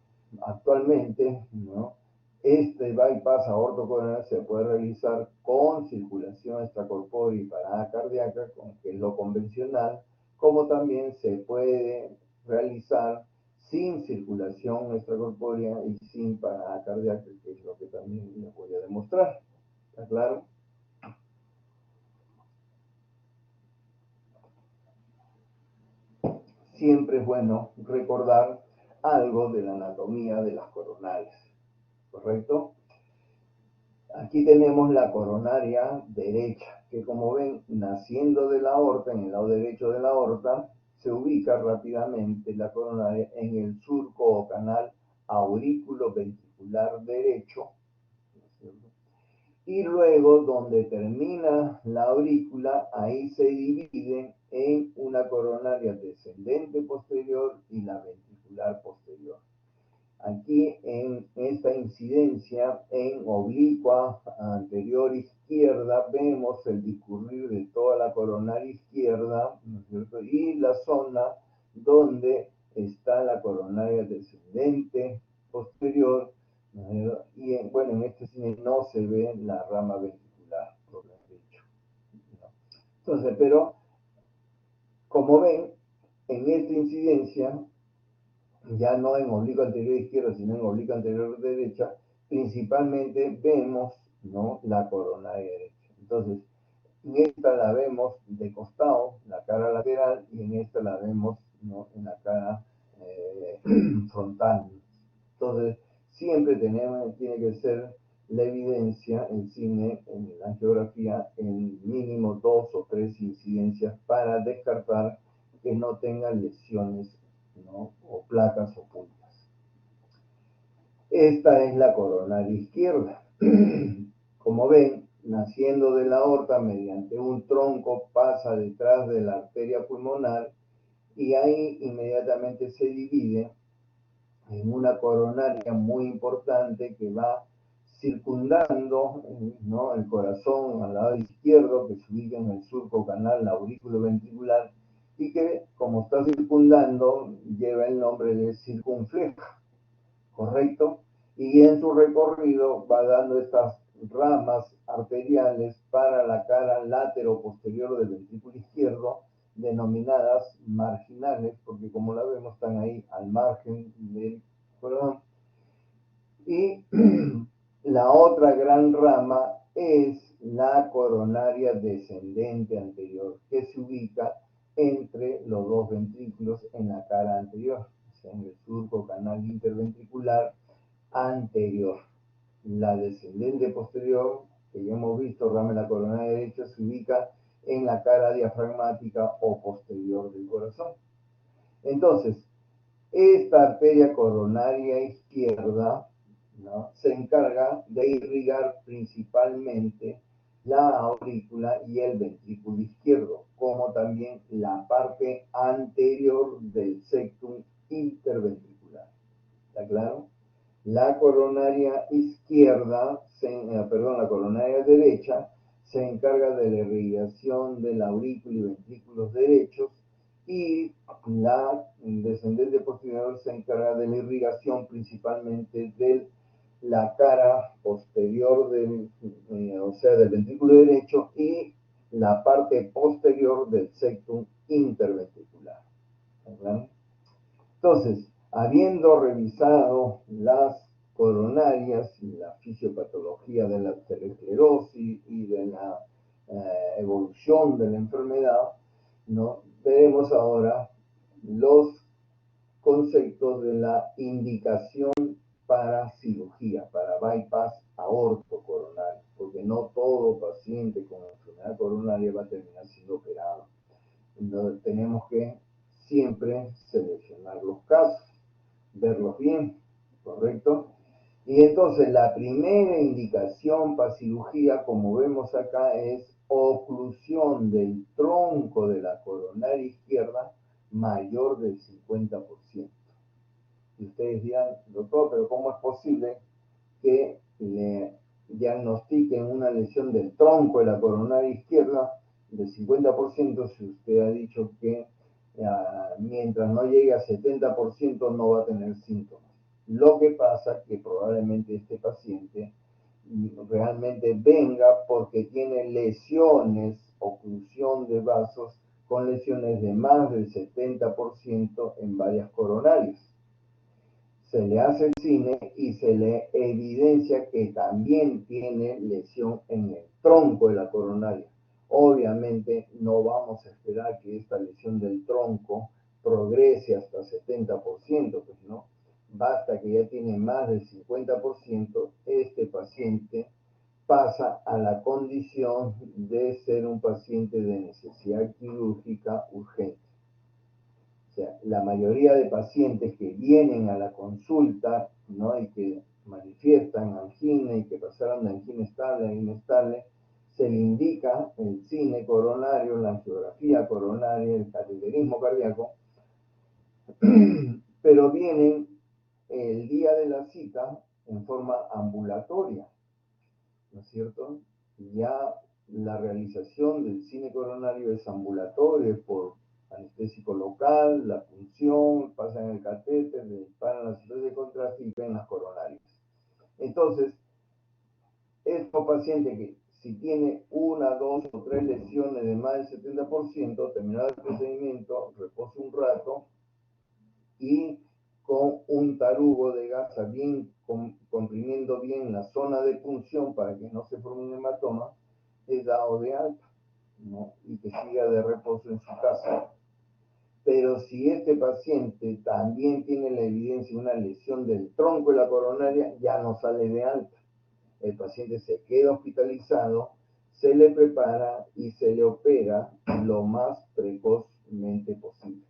actualmente, ¿no?, este bypass aortocoronario se puede realizar con circulación extracorpórea y parada cardíaca, que es lo convencional, como también se puede realizar sin circulación extracorpórea y sin parada cardíaca, que es lo que también les voy a demostrar. ¿Está claro? siempre es bueno recordar algo de la anatomía de las coronarias, ¿correcto? Aquí tenemos la coronaria derecha, que como ven, naciendo de la aorta, en el lado derecho de la aorta, se ubica rápidamente la coronaria en el surco o canal aurículo-ventricular derecho, ¿no es cierto? Y luego, donde termina la aurícula, ahí se divide en una coronaria descendente posterior y la ventricular posterior. Aquí en esta incidencia en oblicua anterior izquierda vemos el discurrir de toda la coronaria izquierda, ¿no es cierto? Y la zona donde está la coronaria descendente posterior, ¿no es cierto? Y bueno, en este cine no se ve la rama ventricular, por lo dicho, ¿no? Entonces, pero como ven, en esta incidencia ya no en oblicuo anterior izquierda, sino en oblicuo anterior derecha, principalmente vemos, ¿no?, la coronaria derecha. Entonces, en esta la vemos de costado, la cara lateral, y en esta la vemos, ¿no?, en la cara frontal. Entonces, siempre tiene que ser la evidencia en cine, en la angiografía, en mínimo 2 o 3 incidencias para descartar que no tengan lesiones, ¿no?, o placas ocultas. Esta es la coronaria izquierda. Como ven, naciendo de la aorta mediante un tronco pasa detrás de la arteria pulmonar y ahí inmediatamente se divide en una coronaria muy importante que va circundando, ¿no?, el corazón al lado izquierdo, que se ubica en el surco canal aurículo-ventricular, y que, como está circundando, lleva el nombre de circunfleja, ¿correcto? Y en su recorrido va dando estas ramas arteriales para la cara látero-posterior del ventrículo izquierdo, denominadas marginales, porque como la vemos están ahí al margen del corazón. Y la otra gran rama es la coronaria descendente anterior, que se ubica entre los dos ventrículos en la cara anterior, o sea, en el surco canal interventricular anterior. La descendente posterior, que ya hemos visto, rama de la coronaria derecha, se ubica en la cara diafragmática o posterior del corazón. Entonces, esta arteria coronaria izquierda, ¿no?, se encarga de irrigar principalmente la aurícula y el ventrículo izquierdo, como también la parte anterior del septum interventricular. ¿Está claro? La coronaria izquierda, la coronaria derecha se encarga de la irrigación de la aurícula y ventrículos derechos, y la descendente posterior se encarga de la irrigación principalmente de la cara posterior o sea, del ventrículo derecho y la parte posterior del septum interventricular. ¿Okay? Entonces, habiendo revisado las coronarias y la fisiopatología de la arteriosclerosis y de la evolución de la enfermedad, ¿no?, veremos ahora los conceptos de la indicación para cirugía, para bypass aortocoronario, porque no todo paciente con enfermedad coronaria va a terminar siendo operado. Entonces, tenemos que siempre seleccionar los casos, verlos bien, ¿correcto? Y entonces la primera indicación para cirugía, como vemos acá, es oclusión del tronco de la coronaria izquierda mayor del 50%. Y ustedes dirán, doctor, pero ¿cómo es posible que le diagnostiquen una lesión del tronco de la coronaria izquierda del 50% si usted ha dicho que mientras no llegue a 70% no va a tener síntomas? Lo que pasa es que probablemente este paciente realmente venga porque tiene lesiones, oclusión de vasos, con lesiones de más del 70% en varias coronarias. Se le hace el cine y se le evidencia que también tiene lesión en el tronco de la coronaria. Obviamente no vamos a esperar que esta lesión del tronco progrese hasta 70%, pues, ¿no? Basta que ya tiene más del 50%, este paciente pasa a la condición de ser un paciente de necesidad quirúrgica urgente. O sea, la mayoría de pacientes que vienen a la consulta, ¿no? Y que manifiestan angina y que pasaron de angina estable a inestable, se le indica el cine coronario, la angiografía coronaria, el cateterismo cardíaco, pero vienen el día de la cita en forma ambulatoria, ¿no es cierto? Ya la realización del cine coronario es ambulatorio, es por anestésico local, la punción, pasan el catéter, le disparan las citosis de contraste y ven las coronarias. Entonces, estos pacientes que si tiene una, dos o tres lesiones de más del 70%, terminado el procedimiento, reposa un rato y con un tarugo de gasa bien comprimiendo bien la zona de punción para que no se forme un hematoma, es dado de alta, ¿no? Y que siga de reposo en su casa. Pero si este paciente también tiene la evidencia de una lesión del tronco de la coronaria, ya no sale de alta. El paciente se queda hospitalizado, se le prepara y se le opera lo más precozmente posible.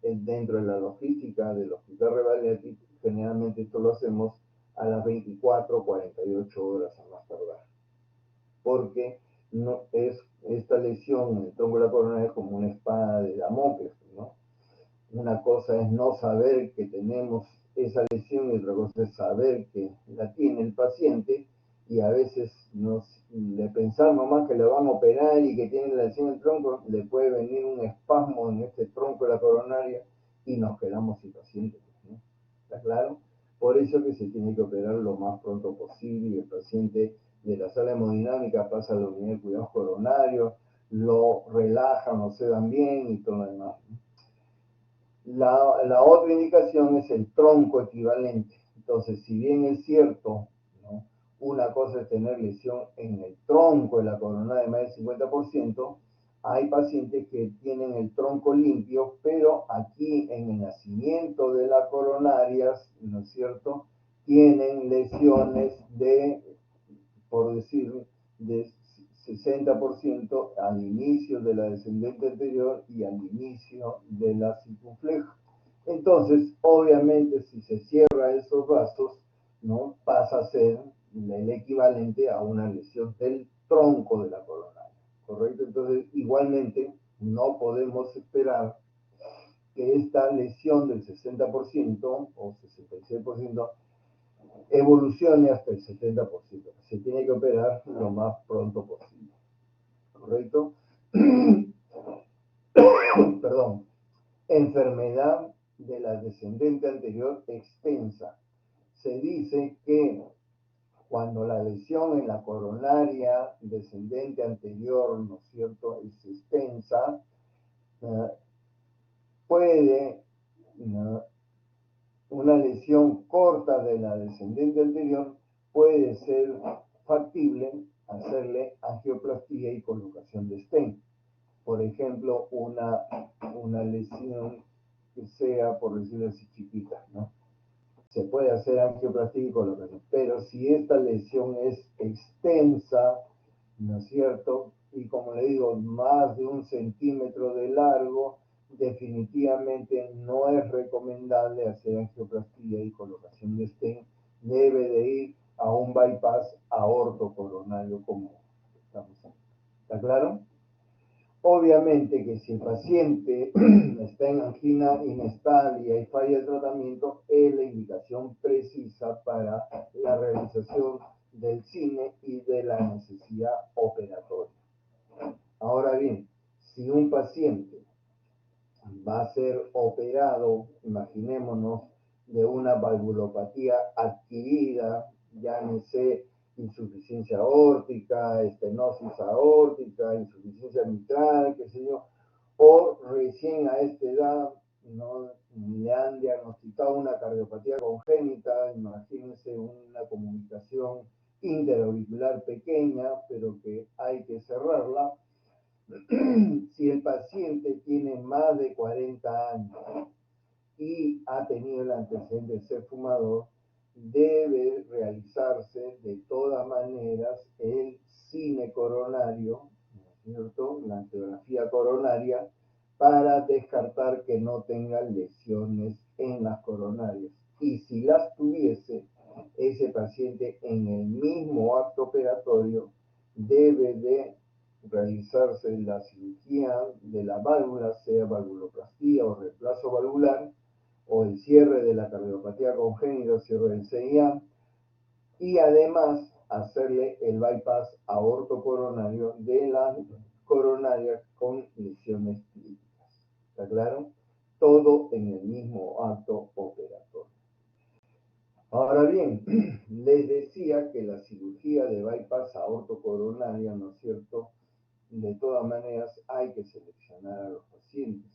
Dentro de la logística del Hospital Revalidati, generalmente esto lo hacemos a las 24 o 48 horas a más tardar. Porque no es esta lesión en el tronco de la coronaria es como una espada de Damocles, ¿no? Una cosa es no saber que tenemos esa lesión y otra cosa es saber que la tiene el paciente, y a veces de pensar nomás que le van a operar y que tiene la lesión en el tronco, le puede venir un espasmo en este tronco de la coronaria y nos quedamos sin paciente, ¿no? ¿Está claro? Por eso que se tiene que operar lo más pronto posible y el paciente de la sala hemodinámica pasa a la unidad de cuidados coronarios, lo relajan, lo sedan bien y todo lo demás, ¿no? La otra indicación es el tronco equivalente. Entonces, si bien es cierto, ¿no? Una cosa es tener lesión en el tronco de la coronaria de más del 50%, hay pacientes que tienen el tronco limpio, pero aquí en el nacimiento de las coronarias, ¿no es cierto?, tienen lesiones de, por decir, de 60% al inicio de la descendente anterior y al inicio de la circunfleja. Entonces, obviamente, si se cierra esos vasos, ¿no?, pasa a ser el equivalente a una lesión del tronco de la coronaria, ¿correcto? Entonces, igualmente, no podemos esperar que esta lesión del 60% o 66% evolucione hasta el 70%. Se tiene que operar lo más pronto posible, ¿correcto? Perdón. Enfermedad de la descendente anterior extensa. Se dice que cuando la lesión en la coronaria descendente anterior, ¿no es cierto?, es extensa, puede, una lesión corta de la descendente anterior, puede ser factible hacerle angioplastía y colocación de stent. Por ejemplo, una lesión que sea, por decirlo así, chiquita, ¿no? Se puede hacer angioplastía y colocación, pero si esta lesión es extensa, ¿no es cierto?, y como le digo, más de 1 centímetro de largo, definitivamente no es recomendable hacer angioplastía y colocación de stent. Debe de ir a un bypass aortocoronario como estamos haciendo. ¿Está claro? Obviamente que si el paciente está en angina inestable y hay falla de tratamiento, es la indicación precisa para la realización del cine y de la necesidad operatoria. Ahora bien, si un paciente va a ser operado, imaginémonos, de una valvulopatía adquirida, llámese insuficiencia aórtica, estenosis aórtica, insuficiencia mitral, qué sé yo, o recién a esta edad, ¿no?, le han diagnosticado una cardiopatía congénita, imagínense una comunicación interauricular pequeña, pero que hay que cerrarla. Si el paciente tiene más de 40 años y ha tenido el antecedente de ser fumador, debe realizarse de todas maneras el cine coronario, ¿no es cierto?, la angiografía coronaria, para descartar que no tenga lesiones en las coronarias. Y si las tuviese, ese paciente en el mismo acto operatorio debe de realizarse la cirugía de la válvula, sea valvuloplastía o reemplazo valvular, o el cierre de la cardiopatía congénita, cierre del CIA, y además hacerle el bypass aortocoronario de las coronarias con lesiones críticas. ¿Está claro? Todo en el mismo acto operatorio. Ahora bien, les decía que la cirugía de bypass aortocoronaria, ¿no es cierto?, de todas maneras hay que seleccionar a los pacientes.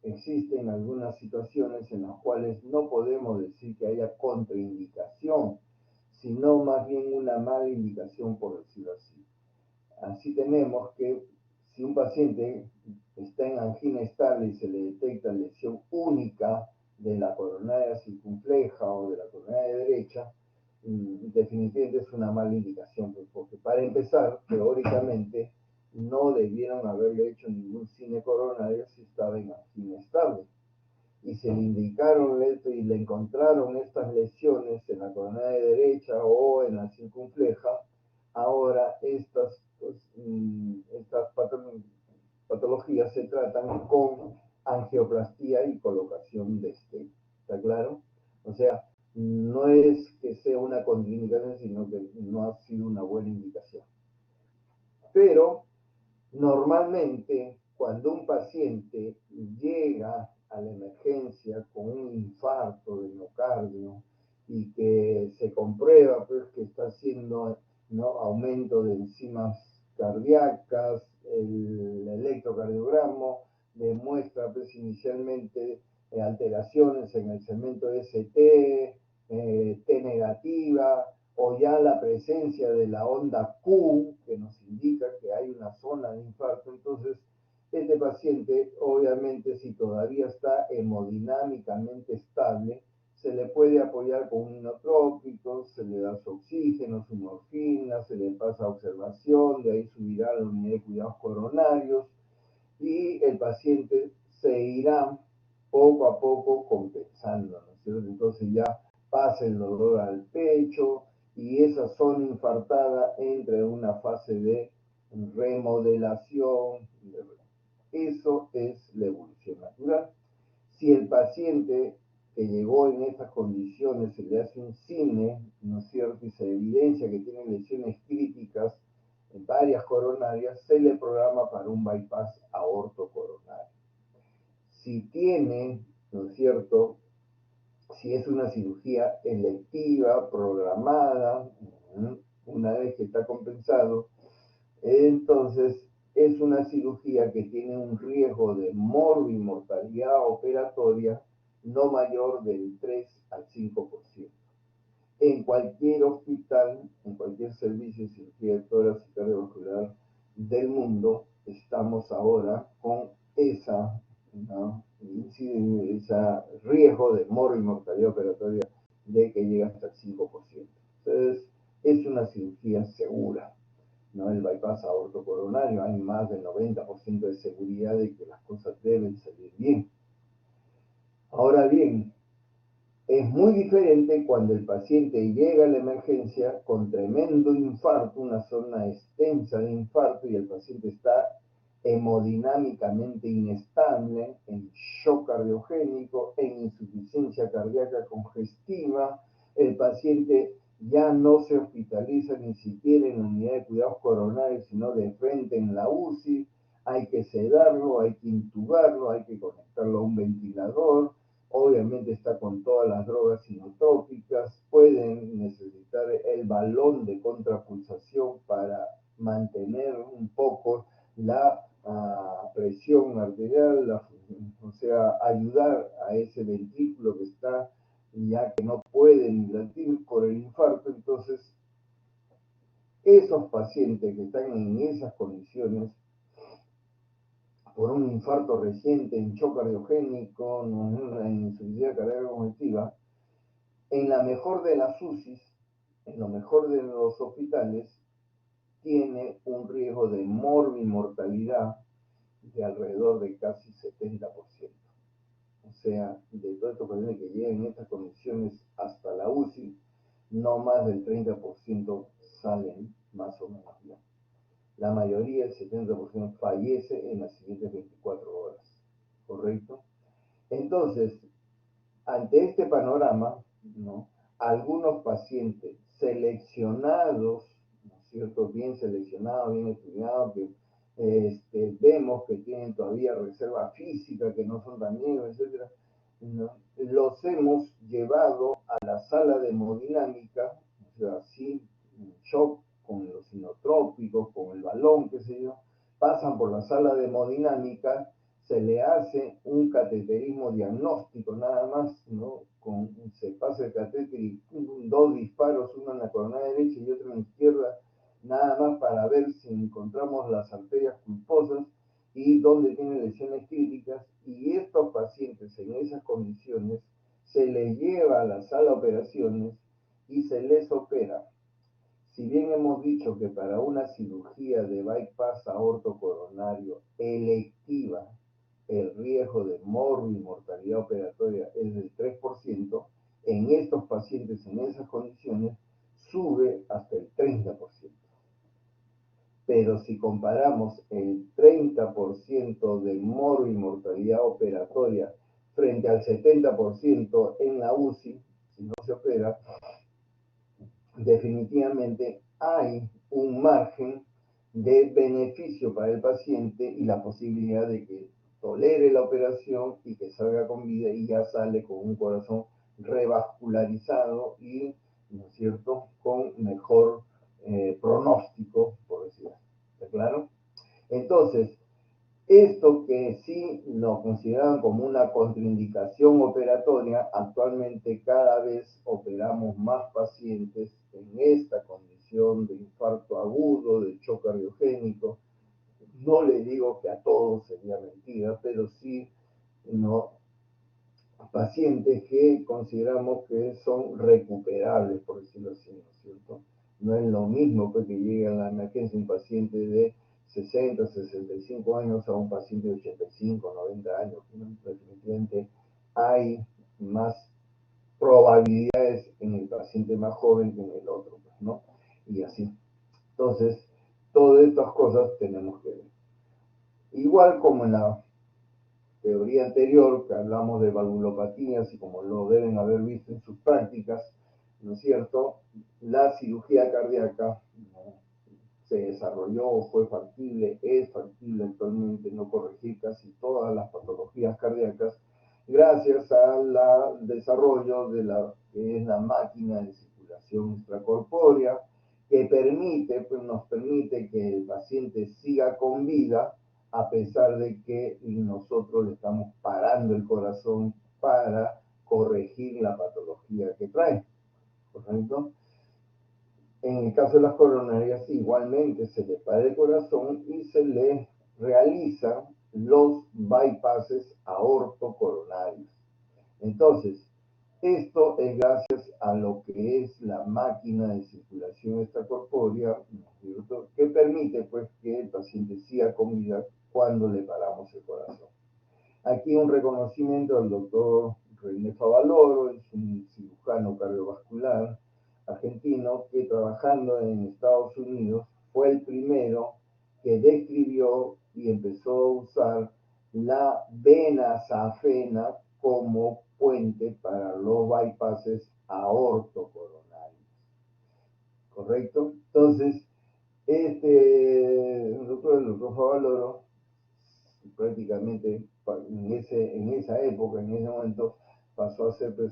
Existen algunas situaciones en las cuales no podemos decir que haya contraindicación, sino más bien una mala indicación, por decirlo así. Así tenemos que si un paciente está en angina estable y se le detecta lesión única de la coronaria circunfleja o de la coronaria derecha, definitivamente es una mala indicación, porque para empezar, teóricamente, no debieron haberle hecho ningún cine coronario si estaba en angina estable. Y se le indicaron y le encontraron estas lesiones en la coronaria derecha o en la circunfleja. Ahora estas patologías se tratan con angioplastía y colocación de stent. ¿Está claro? O sea, no es que sea una contraindicación, sino que no ha sido una buena indicación. Pero normalmente, cuando un paciente llega a la emergencia con un infarto de miocardio y que se comprueba pues, que está haciendo, ¿no?, aumento de enzimas cardíacas, el electrocardiograma demuestra pues, inicialmente alteraciones en el segmento ST, T negativa, o ya la presencia de la onda Q, que nos indica que hay una zona de infarto. Entonces, este paciente, obviamente, si todavía está hemodinámicamente estable, se le puede apoyar con un inotrópico, se le da su oxígeno, su morfina, se le pasa observación, de ahí subirá a la unidad de cuidados coronarios y el paciente se irá poco a poco compensando, ¿no es cierto? Entonces ya pasa el dolor al pecho y esa zona infartada entra en una fase de remodelación. Eso es la evolución natural. Si el paciente que llegó en estas condiciones se le hace un cine, ¿no es cierto?, y se evidencia que tiene lesiones críticas en varias coronarias, se le programa para un bypass aortocoronario. Si tiene, ¿no es cierto?, si es una cirugía electiva, programada, una vez que está compensado, entonces es una cirugía que tiene un riesgo de morbimortalidad operatoria no mayor del 3 al 5%. En cualquier hospital, en cualquier servicio de cirugía torácica y cardiovascular del mundo, estamos ahora con esa, ¿no?, ese riesgo de morbimortalidad operatoria de que llega hasta el 5%. Entonces, es una cirugía segura, ¿no? El bypass aortocoronario, hay más del 90% de seguridad de que las cosas deben salir bien. Ahora bien, es muy diferente cuando el paciente llega a la emergencia con tremendo infarto, una zona extensa de infarto, y el paciente está hemodinámicamente inestable, en shock cardiogénico, en insuficiencia cardíaca congestiva. El paciente ya no se hospitaliza ni siquiera en la unidad de cuidados coronarios, sino de frente en la UCI. Hay que sedarlo, hay que intubarlo, hay que conectarlo a un ventilador. Obviamente está con todas las drogas inotrópicas, pueden necesitar el balón de contrapulsación para mantener un poco la presión arterial, o sea, ayudar a ese ventrículo que está, ya que no puede ni latir por el infarto. Entonces, esos pacientes que están en esas condiciones por un infarto reciente, en shock cardiogénico, en insuficiencia cardíaca congestiva, en la mejor de las UCIs, en lo mejor de los hospitales, tiene un riesgo de morbimortalidad de alrededor de casi 70%. O sea, de todos estos pacientes que llegan en estas condiciones hasta la UCI, no más del 30% salen más o menos bien. La mayoría, el 70%, fallece en las siguientes 24 horas, ¿correcto? Entonces, ante este panorama, ¿no? Algunos pacientes seleccionados, ¿no es cierto? Bien seleccionados, bien estudiados, que vemos que tienen todavía reserva física, que no son tan viejos, etcétera, ¿no? Los hemos llevado a la sala de hemodinámica, o sea, así, en shock, con los inotrópicos, con el balón, qué sé yo, pasan por la sala de hemodinámica, se le hace un cateterismo diagnóstico nada más, ¿no? Se pasa el catéter y dos disparos, uno en la coronaria derecha y otro en la izquierda, nada más para ver si encontramos las arterias pulposas y dónde tienen lesiones críticas, y estos pacientes en esas condiciones se les lleva a la sala de operaciones y se les opera. Si bien hemos dicho que para una cirugía de bypass aortocoronario electiva el riesgo de morbimortalidad operatoria es del 3%, en estos pacientes en esas condiciones sube hasta el 30%. Pero si comparamos el 30% de morbimortalidad operatoria frente al 70% en la UCI, si no se opera, definitivamente hay un margen de beneficio para el paciente y la posibilidad de que tolere la operación y que salga con vida y ya sale con un corazón revascularizado y, ¿no es cierto?, con mejor pronóstico, por decirlo así. ¿Está claro? Entonces, esto que sí lo consideraban como una contraindicación operatoria, actualmente cada vez operamos más pacientes en esta condición de infarto agudo, de shock cardiogénico. No le digo que a todos sería mentira, pero sí, ¿no?, pacientes que consideramos que son recuperables, por decirlo así, ¿no es cierto? No es lo mismo pues, que llegue a la emergencia un paciente de 60, 65 años a un paciente de 85, 90 años. ¿No? Definitivamente hay más probabilidades en el paciente más joven que en el otro, pues, ¿no? Y así. Entonces, todas estas cosas tenemos que ver. Igual como en la teoría anterior, que hablamos de valvulopatías y como lo deben haber visto en sus prácticas, ¿no es cierto? La cirugía cardíaca, ¿no?, se desarrolló, fue factible, es factible actualmente no corregir casi todas las patologías cardíacas gracias al desarrollo de la que es la máquina de circulación extracorpórea que permite, pues nos permite que el paciente siga con vida a pesar de que nosotros le estamos parando el corazón para corregir la patología que trae, ¿correcto? En el caso de las coronarias, igualmente se le para el corazón y se le realizan los bypasses aortocoronarios. Entonces, esto es gracias a lo que es la máquina de circulación extracorpórea, ¿cierto?, que permite pues que el paciente siga con vida cuando le paramos el corazón. Aquí un reconocimiento al doctor René Favaloro, es un cirujano cardiovascular argentino que trabajando en Estados Unidos fue el primero que describió y empezó a usar la vena safena como puente para los bypasses aortocoronarios. ¿Correcto? Entonces, el doctor Favaloro, prácticamente en esa época, en ese momento, pasó a ser pues,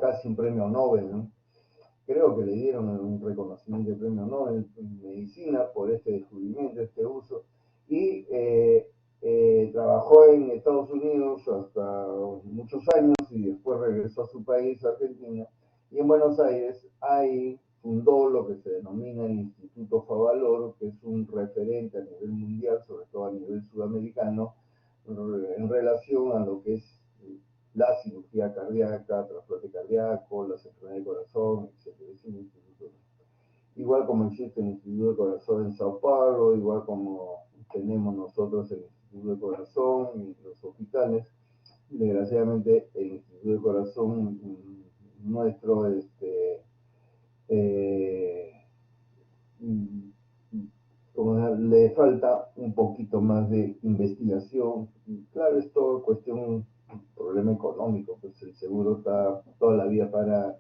casi un premio Nobel, ¿no? Creo que le dieron un reconocimiento de premio Nobel en medicina por este descubrimiento, este uso, y trabajó en Estados Unidos hasta muchos años y después regresó a su país, Argentina, y en Buenos Aires ahí fundó lo que se denomina el Instituto Instituto Favaloro, que es un referente a nivel mundial, sobre todo a nivel sudamericano, en relación a lo que es la cirugía cardíaca, trasplante cardíaco, las enfermedades de corazón, etc. Es un instituto. Igual como existe el Instituto de Corazón en Sao Paulo, igual como tenemos nosotros el Instituto de Corazón y los hospitales, desgraciadamente el Instituto de Corazón nuestro eh, como le falta un poquito más de investigación. Y claro, es todo cuestión, un problema económico, pues el seguro está toda la vida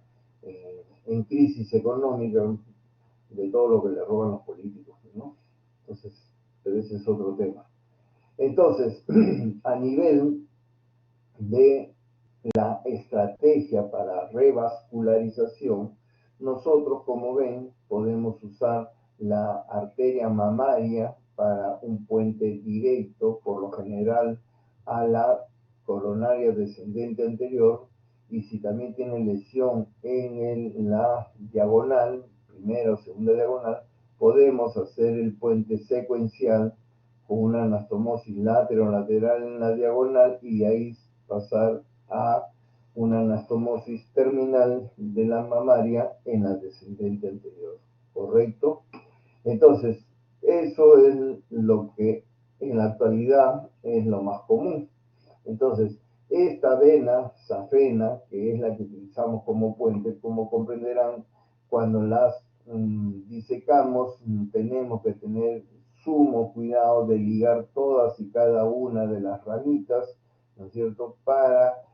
en crisis económica de todo lo que le roban los políticos, ¿no? Entonces, pero ese es otro tema. Entonces, a nivel de la estrategia para revascularización, nosotros, como ven, podemos usar la arteria mamaria para un puente directo, por lo general, a la coronaria descendente anterior, y si también tiene lesión en la diagonal, primera o segunda diagonal, podemos hacer el puente secuencial con una anastomosis lateral en la diagonal y de ahí pasar a una anastomosis terminal de la mamaria en la descendente anterior, ¿correcto? Entonces, eso es lo que en la actualidad es lo más común. Entonces, esta vena safena, que es la que utilizamos como puente, como comprenderán, cuando las disecamos, tenemos que tener sumo cuidado de ligar todas y cada una de las ramitas, ¿no es cierto?, para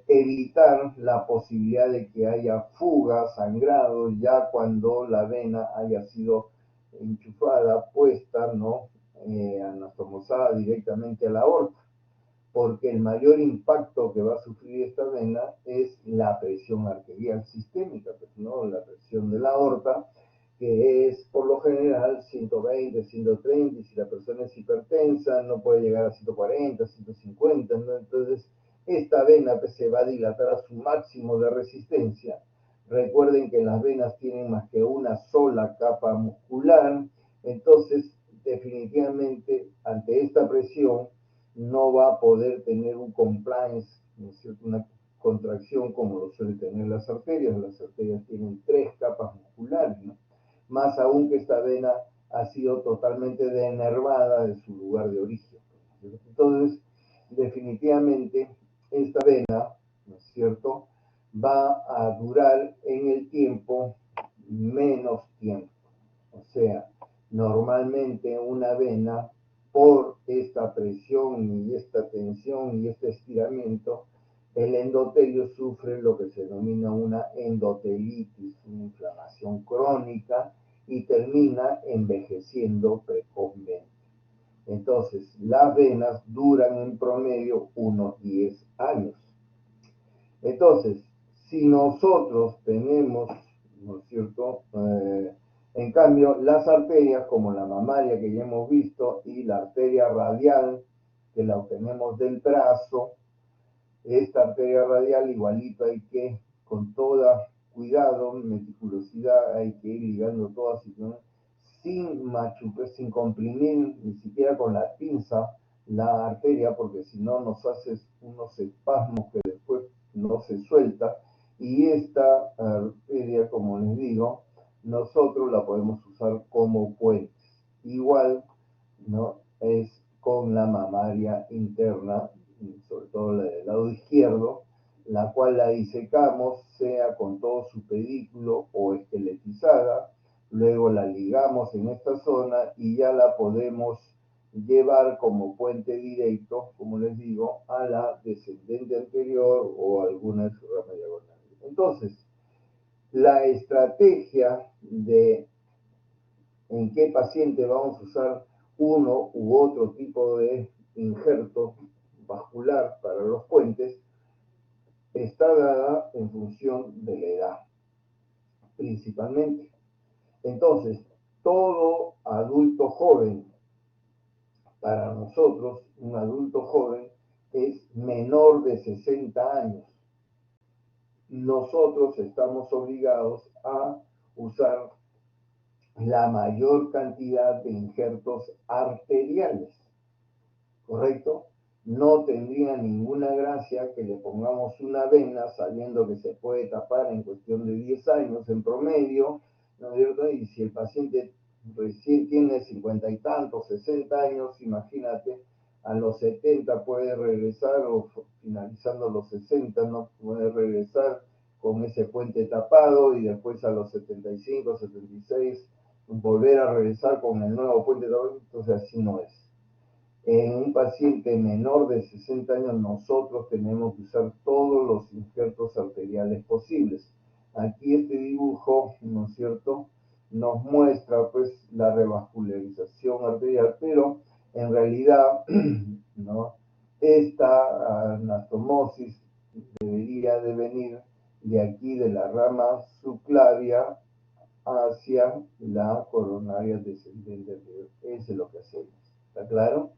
evitar la posibilidad de que haya fuga, sangrado, ya cuando la vena haya sido enchufada, puesta, ¿no?, anastomosada directamente a la aorta, porque el mayor impacto que va a sufrir esta vena es la presión arterial sistémica, pues, ¿no?, la presión de la aorta, que es por lo general 120, 130, y si la persona es hipertensa no puede llegar a 140, 150, ¿no? Entonces esta vena pues, se va a dilatar a su máximo de resistencia. Recuerden que las venas tienen más que una sola capa muscular, entonces definitivamente ante esta presión no va a poder tener un compliance, ¿no es cierto?, una contracción como lo suelen tener las arterias. Las arterias tienen 3 capas musculares, ¿no?, más aún que esta vena ha sido totalmente denervada de su lugar de origen. Entonces, definitivamente, esta vena, ¿no es cierto?, va a durar en el tiempo menos tiempo. O sea, normalmente una vena, por esta presión y esta tensión y este estiramiento, el endotelio sufre lo que se denomina una endotelitis, una inflamación crónica, y termina envejeciendo precozmente. Entonces, las venas duran en promedio unos 10 años. Entonces, si nosotros tenemos, ¿no es cierto?, en cambio, las arterias, como la mamaria que ya hemos visto, y la arteria radial, que la obtenemos del brazo, esta arteria radial igualito hay que, con toda cuidado, meticulosidad, hay que ir ligando todas sin machucar, sin comprimir, ni siquiera con la pinza, la arteria, porque si no nos hace unos espasmos que después no se suelta, y esta arteria, como les digo, nosotros la podemos usar como puentes. Igual, ¿no?, es con la mamaria interna, sobre todo la del lado izquierdo, la cual la disecamos, sea con todo su pedículo o esqueletizada, luego la ligamos en esta zona y ya la podemos llevar como puente directo, como les digo, a la descendente anterior o a alguna rama diagonal. Entonces, la estrategia de en qué paciente vamos a usar uno u otro tipo de injerto vascular para los puentes está dada en función de la edad, principalmente. Entonces, todo adulto joven, para nosotros, un adulto joven es menor de 60 años. Nosotros estamos obligados a usar la mayor cantidad de injertos arteriales, ¿correcto? No tendría ninguna gracia que le pongamos una vena sabiendo que se puede tapar en cuestión de 10 años en promedio, ¿no es cierto? Y si el paciente recién tiene 50 y tantos, 60 años, imagínate, a los 70 puede regresar, o finalizando los 60, ¿no? Puede regresar con ese puente tapado, y después a los 75, 76 volver a regresar con el nuevo puente tapado. Entonces así no es. En un paciente menor de 60 años nosotros tenemos que usar todos los injertos arteriales posibles. Aquí este dibujo, ¿no es cierto?, nos muestra pues la revascularización arterial, pero en realidad, ¿no?, esta anastomosis debería de venir de aquí, de la rama subclavia hacia la coronaria descendente anterior. Eso es lo que hacemos. ¿Está claro?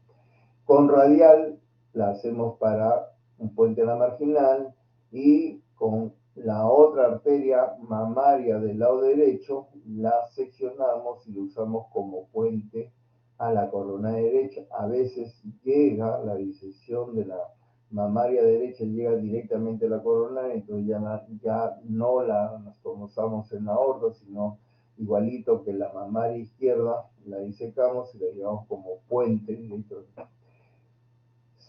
Con radial la hacemos para un puente a la marginal, y con la otra arteria mamaria del lado derecho la seccionamos y lo usamos como puente a la coronaria derecha. A veces llega la disección de la mamaria derecha, llega directamente a la coronaria, entonces ya no la usamos en la aorta, sino igualito que la mamaria izquierda, la disecamos y la llevamos como puente directo.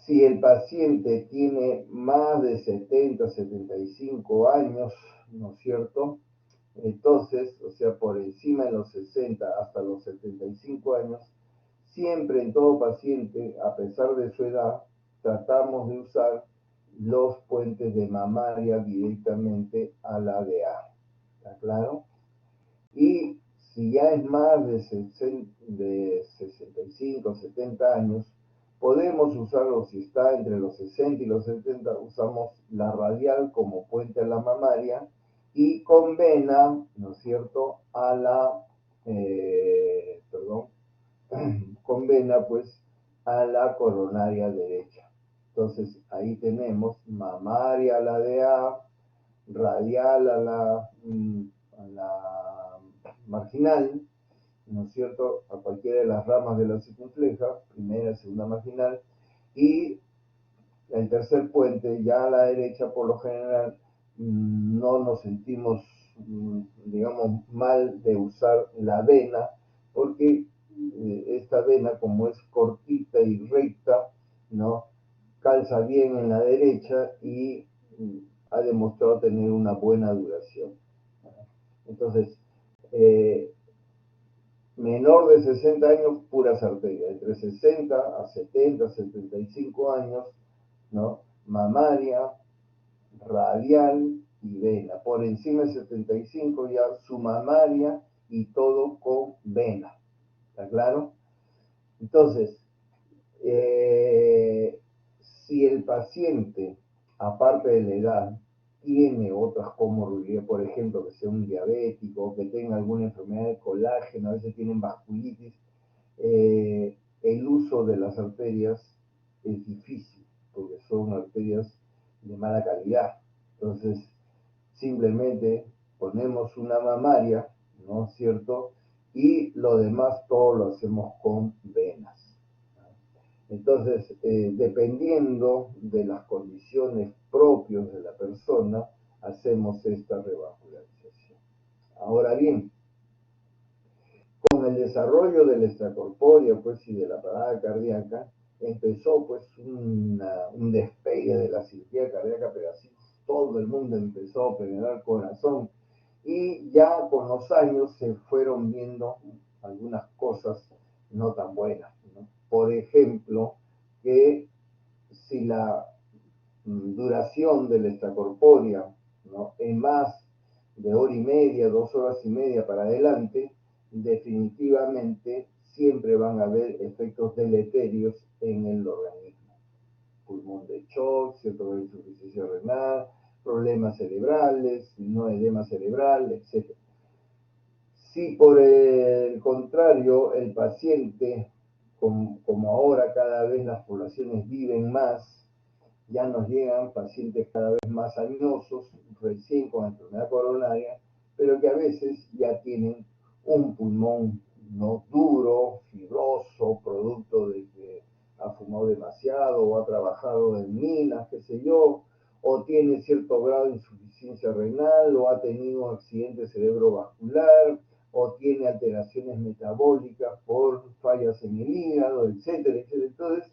Si el paciente tiene más de 70, 75 años, ¿no es cierto?, entonces, o sea, por encima de los 60 hasta los 75 años, siempre en todo paciente, a pesar de su edad, tratamos de usar los puentes de mamaria directamente a la DA. ¿Está claro? Y si ya es más de 65, 70 años, podemos usarlo. Si está entre los 60 y los 70, usamos la radial como puente a la mamaria, y con vena, ¿no es cierto?, a la, con vena pues a la coronaria derecha. Entonces ahí tenemos mamaria a la DA, radial a la marginal, ¿no es cierto?, a cualquiera de las ramas de la circunfleja, primera, segunda marginal, y el tercer puente ya a la derecha. Por lo general no nos sentimos, digamos, mal de usar la vena, porque esta vena, como es cortita y recta, ¿no?, calza bien en la derecha y ha demostrado tener una buena duración. Entonces, menor de 60 años, puras arterias. Entre 60 a 70, 75 años, ¿no?, mamaria, radial y vena. Por encima de 75 ya su mamaria y todo con vena. ¿Está claro? Entonces, si el paciente, aparte de la edad, tiene otras comorbilidades, por ejemplo, que sea un diabético, que tenga alguna enfermedad de colágeno, a veces tienen vasculitis, el uso de las arterias es difícil, porque son arterias de mala calidad. Entonces, simplemente ponemos una mamaria, ¿no es cierto?, y lo demás todo lo hacemos con venas. Entonces, dependiendo de las condiciones propias de la persona, hacemos esta revascularización. Ahora bien, con el desarrollo de la extracorpórea, pues, y de la parada cardíaca, empezó pues un despegue de la cirugía cardíaca, pero así todo el mundo empezó a operar corazón, y ya con los años se fueron viendo algunas cosas no tan buenas, ¿no? Por ejemplo, que si la duración de la extracorpórea, ¿no?, es más de hora y media, 2 horas y media para adelante, definitivamente siempre van a haber efectos deleterios en el organismo. Pulmón de shock, cierto grado de insuficiencia renal, problemas cerebrales, no edema cerebral, etc. Si por el contrario el paciente, como ahora cada vez las poblaciones viven más, ya nos llegan pacientes cada vez más añosos, recién con enfermedad coronaria, pero que a veces ya tienen un pulmón no duro, fibroso, producto de que ha fumado demasiado o ha trabajado en minas, qué sé yo, o tiene cierto grado de insuficiencia renal, o ha tenido un accidente cerebrovascular, o tiene alteraciones metabólicas por fallas en el hígado, etcétera, etcétera. Entonces,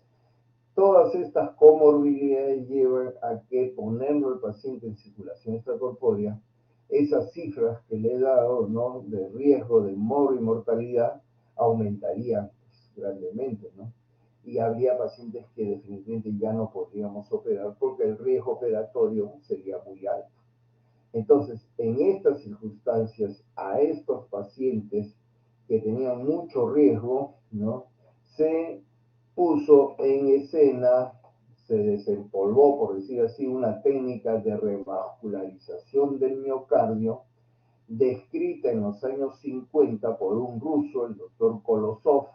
todas estas comorbilidades llevan a que ponerlo al paciente en circulación extracorpórea, esas cifras que le he dado, ¿no?, de riesgo de mortalidad aumentarían grandemente, ¿no? Y habría pacientes que definitivamente ya no podríamos operar porque el riesgo operatorio sería muy alto. Entonces, en estas circunstancias, a estos pacientes que tenían mucho riesgo, ¿no?, se puso en escena, se desempolvó, por decir así, una técnica de revascularización del miocardio, descrita en los años 50 por un ruso, el doctor Kolosov,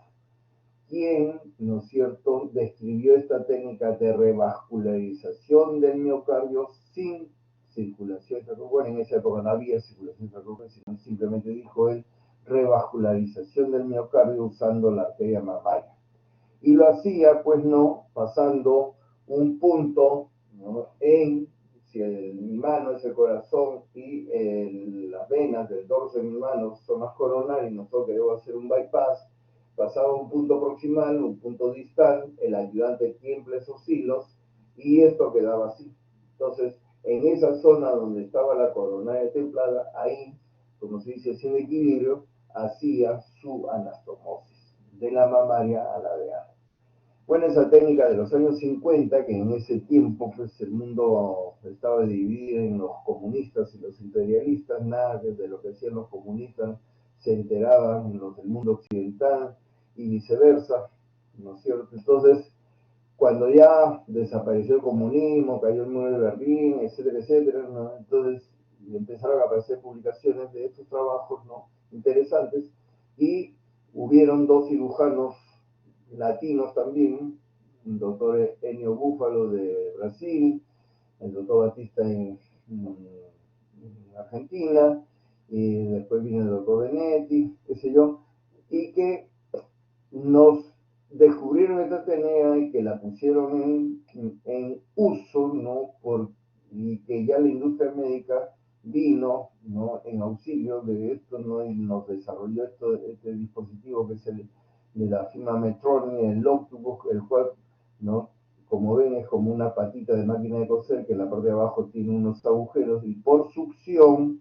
quien, ¿no es cierto?, describió esta técnica de revascularización del miocardio sin circulación extracorpórea. Bueno, en esa época no había circulación extracorpórea, sino simplemente dijo él, revascularización del miocardio usando la arteria mamaria. Y lo hacía, pues no, pasando un punto, ¿no?, en, si mi mano es el corazón y las venas del dorso de mi mano son las coronarias, nosotros queremos hacer un bypass, pasaba un punto proximal, un punto distal, el ayudante tiembla esos hilos y esto quedaba así. Entonces, en esa zona donde estaba la coronaria templada, ahí, como se dice, sin equilibrio, hacía su anastomosis, de la mamaria a la veana. Bueno, esa técnica de los años 50, que en ese tiempo pues el mundo estaba dividido en los comunistas y los imperialistas, nada de lo que hacían los comunistas se enteraban los del mundo occidental y viceversa, ¿no es cierto? Entonces, cuando ya desapareció el comunismo, cayó el muro de Berlín, etcétera, etcétera, ¿no?, entonces empezaron a aparecer publicaciones de estos trabajos, ¿no?, interesantes, y hubieron dos cirujanos latinos también, el doctor Enio Búfalo de Brasil, el doctor Batista en Argentina, y después vino el doctor Benetti, qué sé yo, y que nos descubrieron esta técnica y que la pusieron en uso, ¿no?, y que ya la industria médica vino, ¿no?, en auxilio de esto, ¿no?, y nos desarrolló este dispositivo que es el de la firma Medtronic, el Loctobus, el cual, ¿no?, como ven, es como una patita de máquina de coser que en la parte de abajo tiene unos agujeros y por succión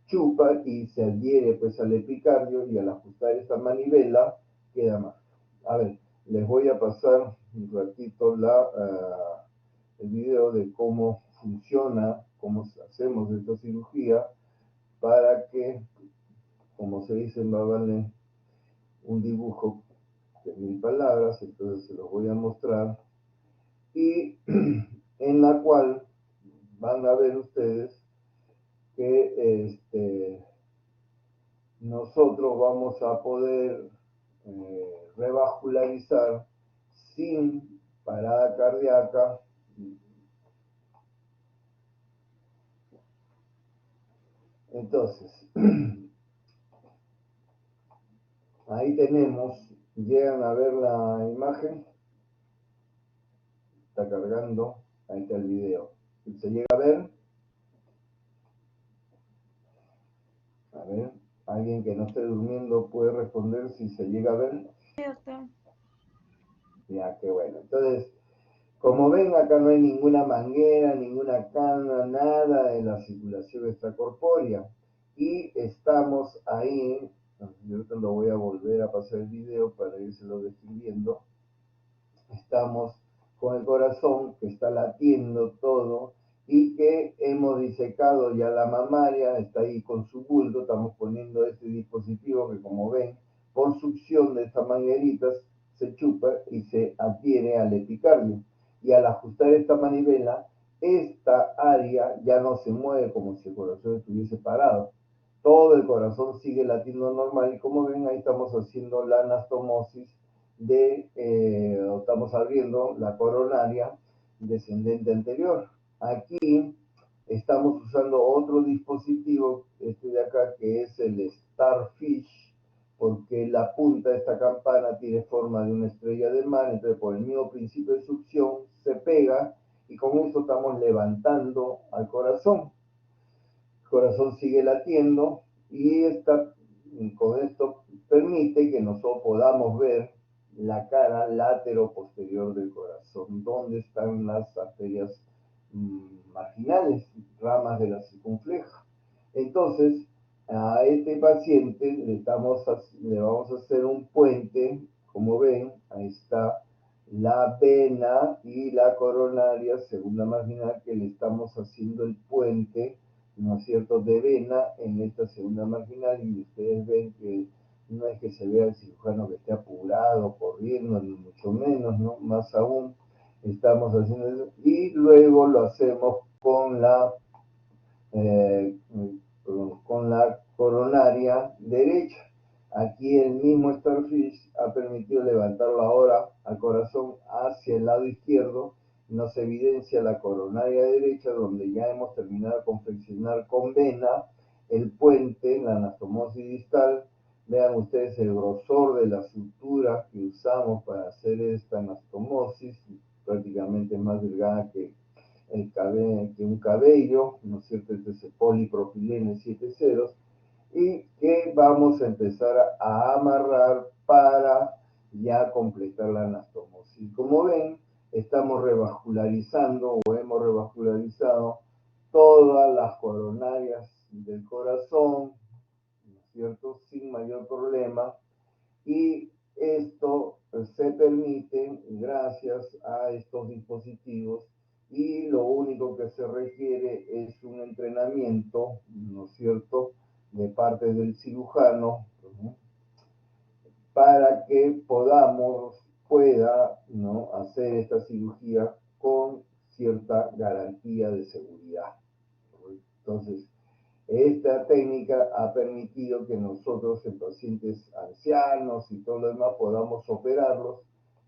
chupa y se adhiere pues al epicardio, y al ajustar esta manivela queda más. A ver, les voy a pasar un ratito el video de cómo funciona, cómo hacemos esta cirugía, para que, como se dice, va a darle un dibujo de 1000 palabras, entonces se los voy a mostrar, y en la cual van a ver ustedes que nosotros vamos a poder revascularizar sin parada cardíaca. Entonces, ahí tenemos, llegan a ver la imagen, está cargando, ahí está el video. ¿Se llega a ver? A ver, alguien que no esté durmiendo puede responder si se llega a ver. Sí, doctor. Ya, qué bueno. Entonces, como ven, acá no hay ninguna manguera, ninguna cana, nada de la circulación extracorpórea. Y estamos ahí, yo ahorita lo voy a volver a pasar el video para írselo describiendo. Estamos con el corazón que está latiendo todo y que hemos disecado ya la mamaria, está ahí con su bulto, estamos poniendo este dispositivo que, como ven, por succión de estas mangueritas se chupa y se adhiere al epicardio. Y al ajustar esta manivela, esta área ya no se mueve como si el corazón estuviese parado. Todo el corazón sigue latiendo normal y, como ven, ahí estamos haciendo la anastomosis estamos abriendo la coronaria descendente anterior. Aquí estamos usando otro dispositivo, este de acá, que es el Starfish, la punta de esta campana tiene forma de una estrella de mar, entonces por el mismo principio de succión se pega y con eso estamos levantando al corazón. El corazón sigue latiendo y con esto permite que nosotros podamos ver la cara látero-posterior del corazón, donde están las arterias marginales, ramas de la circunfleja. Entonces, a este paciente le vamos a hacer un puente, como ven, ahí está la vena y la coronaria, segunda marginal, que le estamos haciendo el puente, ¿no es cierto?, de vena en esta segunda marginal, y ustedes ven que no es que se vea el cirujano que esté apurado, corriendo, ni mucho menos, ¿no? Más aún, estamos haciendo eso, y luego lo hacemos eh, con la coronaria derecha. Aquí el mismo Starfish ha permitido levantarlo ahora al corazón hacia el lado izquierdo. Nos evidencia la coronaria derecha, donde ya hemos terminado de confeccionar con vena el puente, la anastomosis distal. Vean ustedes el grosor de la sutura que usamos para hacer esta anastomosis, prácticamente más delgada que un cabello, ¿no es cierto? Este es el polipropileno 7 ceros, y que vamos a empezar a amarrar para ya completar la anastomosis. Como ven, estamos revascularizando o hemos revascularizado todas las coronarias del corazón, ¿no es cierto?, sin mayor problema, y esto se permite gracias a estos dispositivos, y lo único que se requiere es un entrenamiento, ¿no es cierto?, de parte del cirujano, ¿no?, para que pueda, ¿no?, hacer esta cirugía con cierta garantía de seguridad. Entonces, esta técnica ha permitido que nosotros en pacientes ancianos y todo lo demás podamos operarlos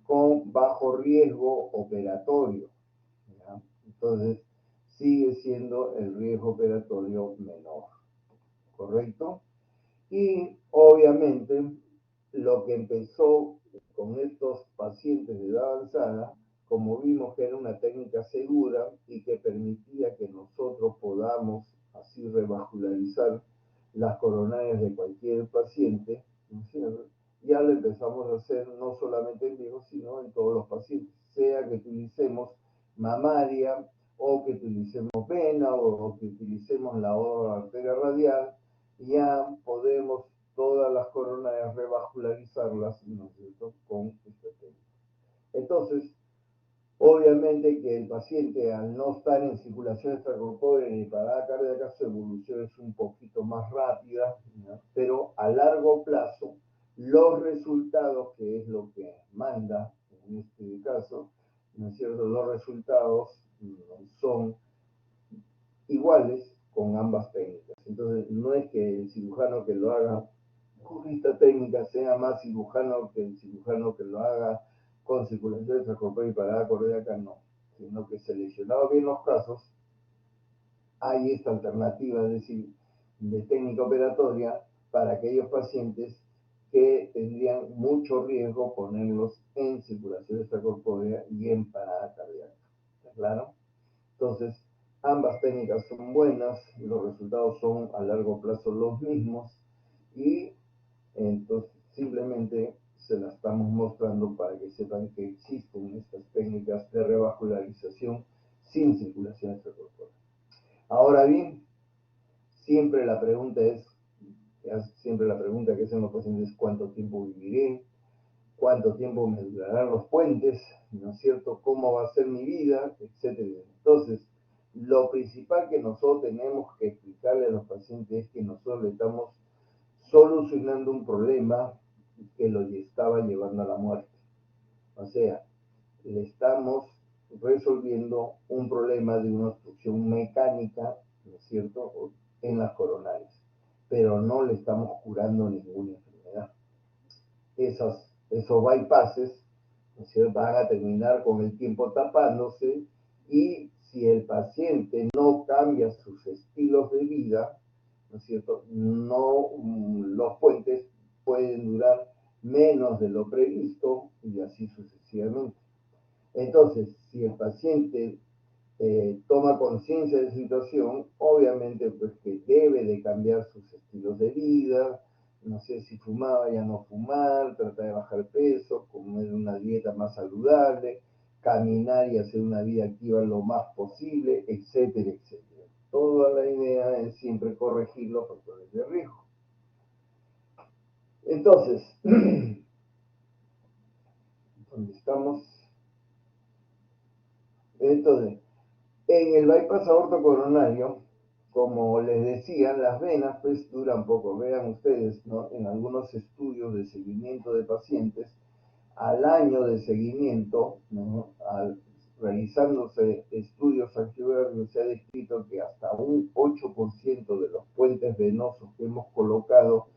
con bajo riesgo operatorio, ¿ya? Entonces, sigue siendo el riesgo operatorio menor, ¿correcto? Y obviamente lo que empezó con estos pacientes de edad avanzada, como vimos que era una técnica segura y que permitía que nosotros podamos así revascularizar las coronarias de cualquier paciente, ¿no es cierto?, ya lo empezamos a hacer no solamente en viejos, sino en todos los pacientes, sea que utilicemos mamaria o que utilicemos vena o que utilicemos la arteria radial, ya podemos todas las coronarias revascularizarlas, ¿no es cierto?, con esta técnica. Entonces, obviamente que el paciente, al no estar en circulación extracorpórea ni parada cardíaca, su evolución es un poquito más rápida, ¿no?, pero a largo plazo, los resultados, que es lo que manda en este caso, ¿no es cierto?, los resultados son iguales con ambas técnicas. Entonces, no es que el cirujano que lo haga con esta técnica sea más cirujano que el cirujano que lo haga con circulación extracorpórea y parada cardíaca, no, sino que seleccionado bien los casos, hay esta alternativa, es decir, de técnica operatoria para aquellos pacientes que tendrían mucho riesgo ponerlos en circulación extracorpórea y en parada cardíaca. ¿Está claro? Entonces, ambas técnicas son buenas, los resultados son a largo plazo los mismos, y entonces simplemente se las estamos mostrando para que sepan que existen estas técnicas de revascularización sin circulación extracorpórea. Ahora bien, siempre la pregunta que hacen los pacientes es: ¿cuánto tiempo viviré? ¿Cuánto tiempo me durarán los puentes? ¿No es cierto? ¿Cómo va a ser mi vida? Etcétera. Entonces, lo principal que nosotros tenemos que explicarle a los pacientes es que nosotros le estamos solucionando un problema que lo estaba llevando a la muerte. O sea, le estamos resolviendo un problema de una obstrucción mecánica, ¿no es cierto?, en las coronarias, pero no le estamos curando ninguna enfermedad. Esos bypasses, ¿no es cierto?, van a terminar con el tiempo tapándose, y si el paciente no cambia sus estilos de vida, ¿no es cierto?, los puentes pueden durar menos de lo previsto y así sucesivamente. Entonces, si el paciente toma conciencia de su situación, obviamente pues que debe de cambiar sus estilos de vida, no sé si fumaba ya no fumar, tratar de bajar peso, comer una dieta más saludable, caminar y hacer una vida activa lo más posible, etcétera, etcétera. Toda la idea es siempre corregir los factores de riesgo. Entonces, ¿dónde estamos? Entonces, en el bypass aortocoronario, como les decía, las venas pues duran poco. Vean ustedes, ¿no? En algunos estudios de seguimiento de pacientes, al año de seguimiento, ¿no? Realizándose estudios angiográficos, se ha descrito que hasta un 8% de los puentes venosos que hemos colocado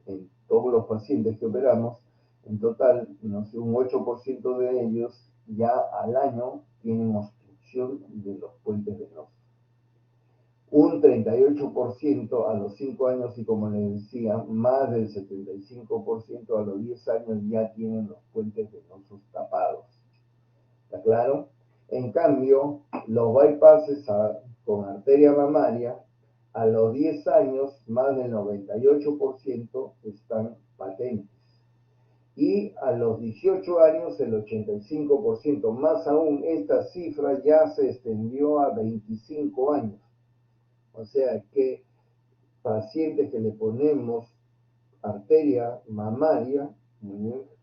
en todos los pacientes que operamos, en total, no sé, un 8% de ellos ya al año tienen obstrucción de los puentes venosos. Un 38% a los 5 años y, como les decía, más del 75% a los 10 años ya tienen los puentes venosos tapados. ¿Está claro? En cambio, los bypasses con arteria mamaria, a los 10 años, más del 98% están patentes. Y a los 18 años, el 85%. Más aún, esta cifra ya se extendió a 25 años. O sea que pacientes que le ponemos arteria mamaria,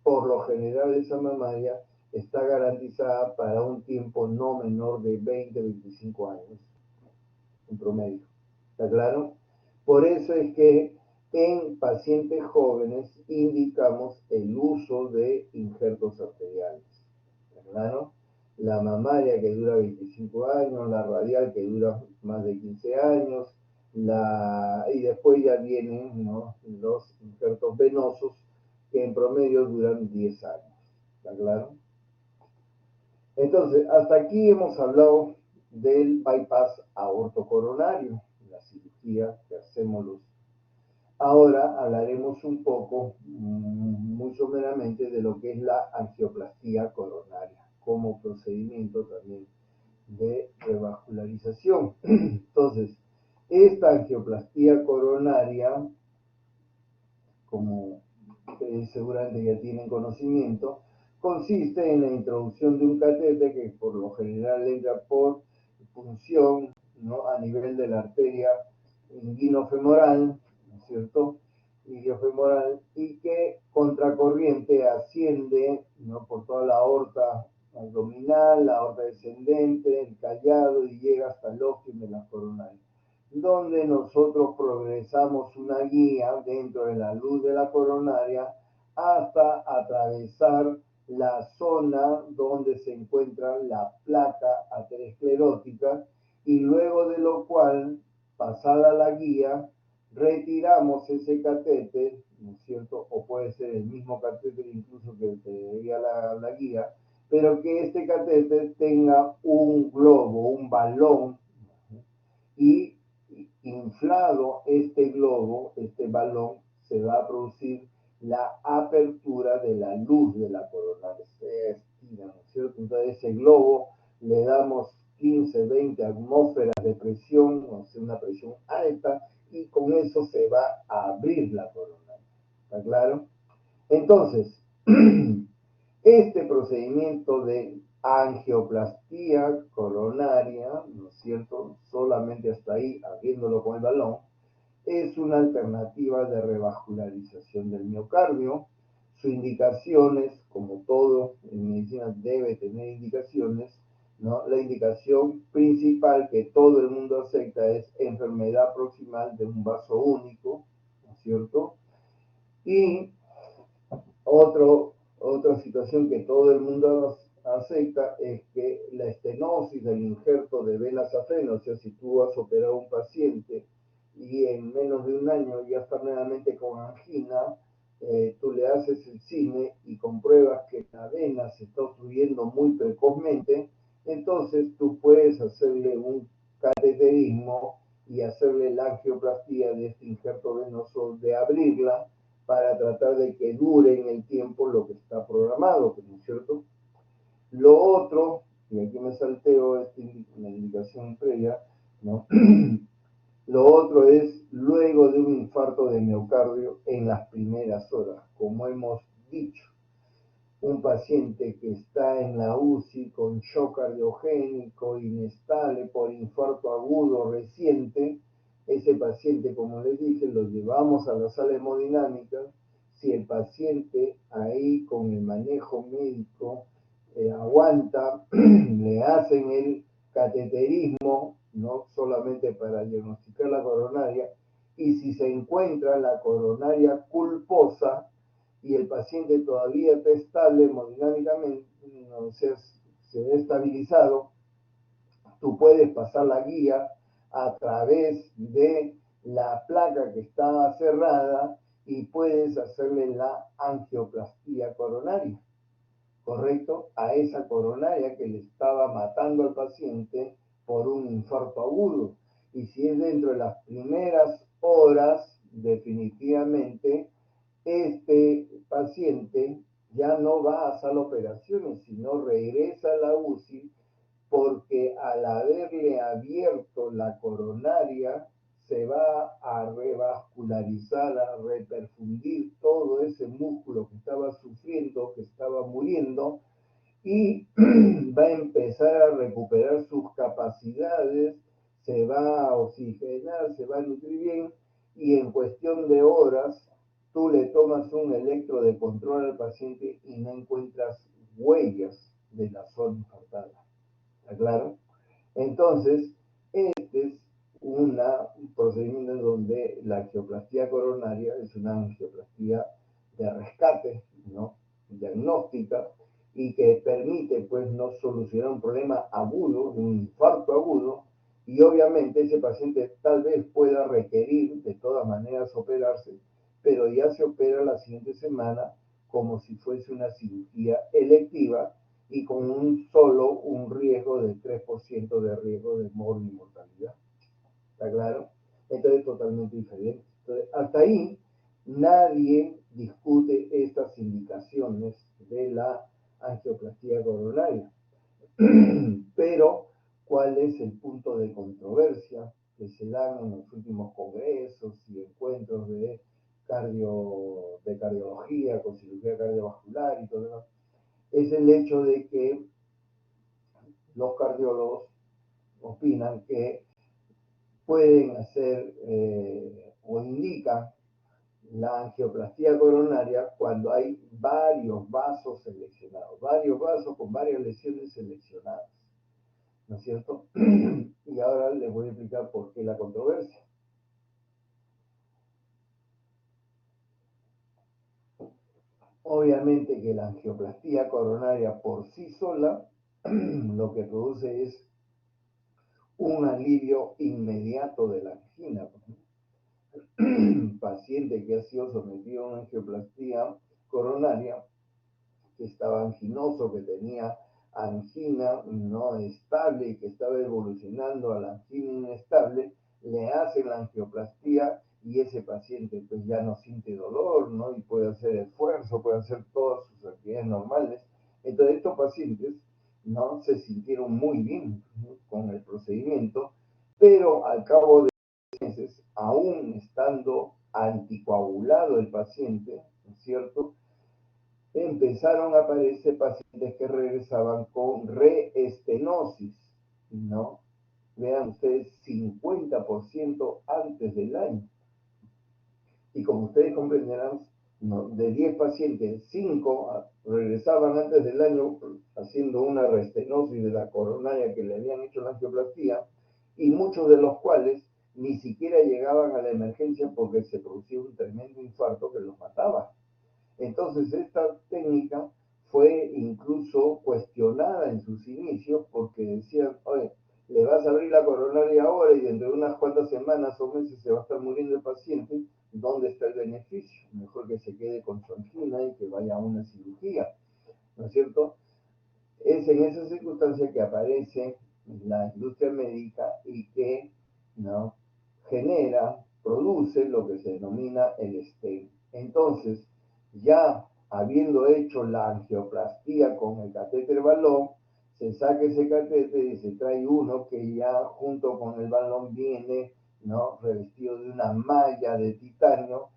por lo general esa mamaria está garantizada para un tiempo no menor de 20-25 años en promedio. ¿Está claro? Por eso es que en pacientes jóvenes indicamos el uso de injertos arteriales. ¿Está claro? La mamaria que dura 25 años, la radial que dura más de 15 años, y después ya vienen, ¿no?, los injertos venosos que en promedio duran 10 años. ¿Está claro? Entonces, hasta aquí hemos hablado del bypass aortocoronario, la cirugía que hacemos los. Ahora hablaremos un poco, muy someramente, de lo que es la angioplastía coronaria, como procedimiento también de revascularización. Entonces, esta angioplastía coronaria, como seguramente ya tienen conocimiento, consiste en la introducción de un catéter que por lo general entra por punción, ¿no?, a nivel de la arteria inguinofemoral, ¿no es cierto?, iliofemoral, y que contracorriente asciende, ¿no?, por toda la aorta abdominal, la aorta descendente, el callado, y llega hasta el ósculo de la coronaria, donde nosotros progresamos una guía dentro de la luz de la coronaria hasta atravesar la zona donde se encuentra la placa aterosclerótica, y luego de lo cual, pasada la guía, retiramos ese catéter, ¿no es cierto? O puede ser el mismo catéter incluso que te veía la guía, pero que este catéter tenga un globo, un balón, y inflado este globo, este balón, se va a producir la apertura de la luz de la coronaria. Se estira, ¿no es cierto? Entonces ese globo le damos 15, 20 atmósferas de presión, o sea, una presión alta, y con eso se va a abrir la coronaria. ¿Está claro? Entonces, este procedimiento de angioplastía coronaria, ¿no es cierto?, solamente hasta ahí, abriéndolo con el balón, es una alternativa de revascularización del miocardio. Su indicación es, como todo en medicina debe tener indicaciones, ¿no? La indicación principal que todo el mundo acepta es enfermedad proximal de un vaso único, ¿no es cierto? Y otra situación que todo el mundo acepta es que la estenosis del injerto de vena safena, o sea, si tú has operado a un paciente y en menos de un año ya está nuevamente con angina, tú le haces el cine y compruebas que la vena se está obstruyendo muy precozmente, entonces tú puedes hacerle un cateterismo y hacerle la angioplastía de este injerto venoso, de abrirla, para tratar de que dure en el tiempo lo que está programado, ¿no es cierto? Lo otro, y aquí me salteo una indicación previa, ¿no? Lo otro es luego de un infarto de miocardio en las primeras horas, como hemos dicho. Un paciente que está en la UCI con shock cardiogénico, inestable por infarto agudo reciente, ese paciente, como les dije, lo llevamos a la sala hemodinámica. Si el paciente ahí con el manejo médico aguanta, le hacen el cateterismo, no solamente para diagnosticar la coronaria, y si se encuentra la coronaria culposa, y el paciente todavía está estable hemodinámicamente, no se ve estabilizado, tú puedes pasar la guía a través de la placa que estaba cerrada y puedes hacerle la angioplastía coronaria, ¿correcto? A esa coronaria que le estaba matando al paciente por un infarto agudo. Y si es dentro de las primeras horas, definitivamente este paciente ya no va a hacer operaciones, sino regresa a la UCI porque al haberle abierto la coronaria se va a revascularizar, a reperfundir todo ese músculo que estaba sufriendo, que estaba muriendo, y va a empezar a recuperar sus capacidades, se va a oxigenar, se va a nutrir bien, y en cuestión de horas tú le tomas un electro de control al paciente y no encuentras huellas de la zona infartada. ¿Está claro? Entonces, este es un procedimiento en donde la angioplastía coronaria es una angioplastía de rescate, ¿no? Diagnóstica, y que permite pues no solucionar un problema agudo, un infarto agudo, y obviamente ese paciente tal vez pueda requerir de todas maneras operarse, pero ya se opera la siguiente semana como si fuese una cirugía electiva y con un riesgo del 3% de riesgo de mortalidad. ¿Está claro? Entonces es totalmente diferente. Entonces, hasta ahí nadie discute estas indicaciones de la angioplastía coronaria. Pero, ¿cuál es el punto de controversia que se dan en los últimos congresos y encuentros de cardiología, con cirugía cardiovascular y todo lo demás? Es el hecho de que los cardiólogos opinan que pueden hacer o indican la angioplastía coronaria cuando hay varios vasos seleccionados, varios vasos con varias lesiones seleccionadas, ¿no es cierto? Y ahora les voy a explicar por qué la controversia. Obviamente que la angioplastía coronaria por sí sola lo que produce es un alivio inmediato de la angina. Paciente que ha sido sometido a una angioplastía coronaria, que estaba anginoso, que tenía angina no estable y que estaba evolucionando a la angina inestable, le hacen la angioplastía y ese paciente pues ya no siente dolor, ¿no? Y puede hacer esfuerzo, puede hacer todas sus actividades normales. Entonces estos pacientes, ¿no? Se sintieron muy bien, ¿no? Con el procedimiento, pero al cabo de meses, aún estando anticoagulado el paciente, ¿no es cierto? Empezaron a aparecer pacientes que regresaban con reestenosis, ¿no? Vean ustedes, 50% antes del año. Y como ustedes comprenderán, ¿no? De 10 pacientes, 5 regresaban antes del año haciendo una reestenosis de la coronaria que le habían hecho la angioplastía, y muchos de los cuales ni siquiera llegaban a la emergencia porque se producía un tremendo infarto que los mataba. Entonces, esta técnica fue incluso cuestionada en sus inicios porque decían, oye, le vas a abrir la coronaria ahora y dentro de unas cuantas semanas o meses se va a estar muriendo el paciente, ¿dónde está el beneficio? Mejor que se quede con su angina y que vaya a una cirugía, ¿no es cierto? Es en esa circunstancia que aparece la industria médica y que, ¿no? Genera, produce lo que se denomina el stent. Entonces, ya habiendo hecho la angioplastía con el catéter balón, se saca ese catéter y se trae uno que ya junto con el balón viene, ¿no?, revestido de una malla de titanio,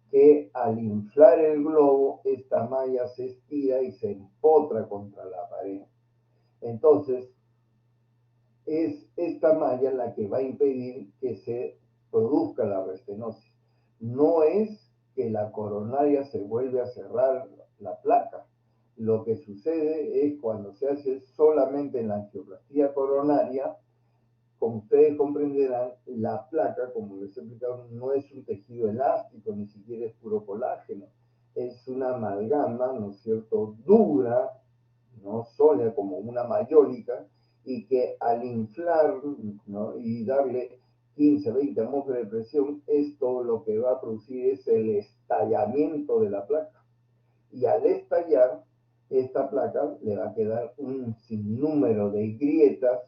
que al inflar el globo, esta malla se estira y se empotra contra la pared. Entonces, es esta malla la que va a impedir que se produzca la restenosis. No es que la coronaria se vuelve a cerrar la placa. Lo que sucede es cuando se hace solamente la angioplastía coronaria, como ustedes comprenderán, la placa, como les he explicado, no es un tejido elástico, ni siquiera es puro colágeno. Es una amalgama, ¿no es cierto?, dura, ¿no?, sólida como una mayólica, y que al inflar, ¿no?, y darle 15, 20 atmósferas de presión, esto lo que va a producir es el estallamiento de la placa. Y al estallar, esta placa le va a quedar un sinnúmero de grietas,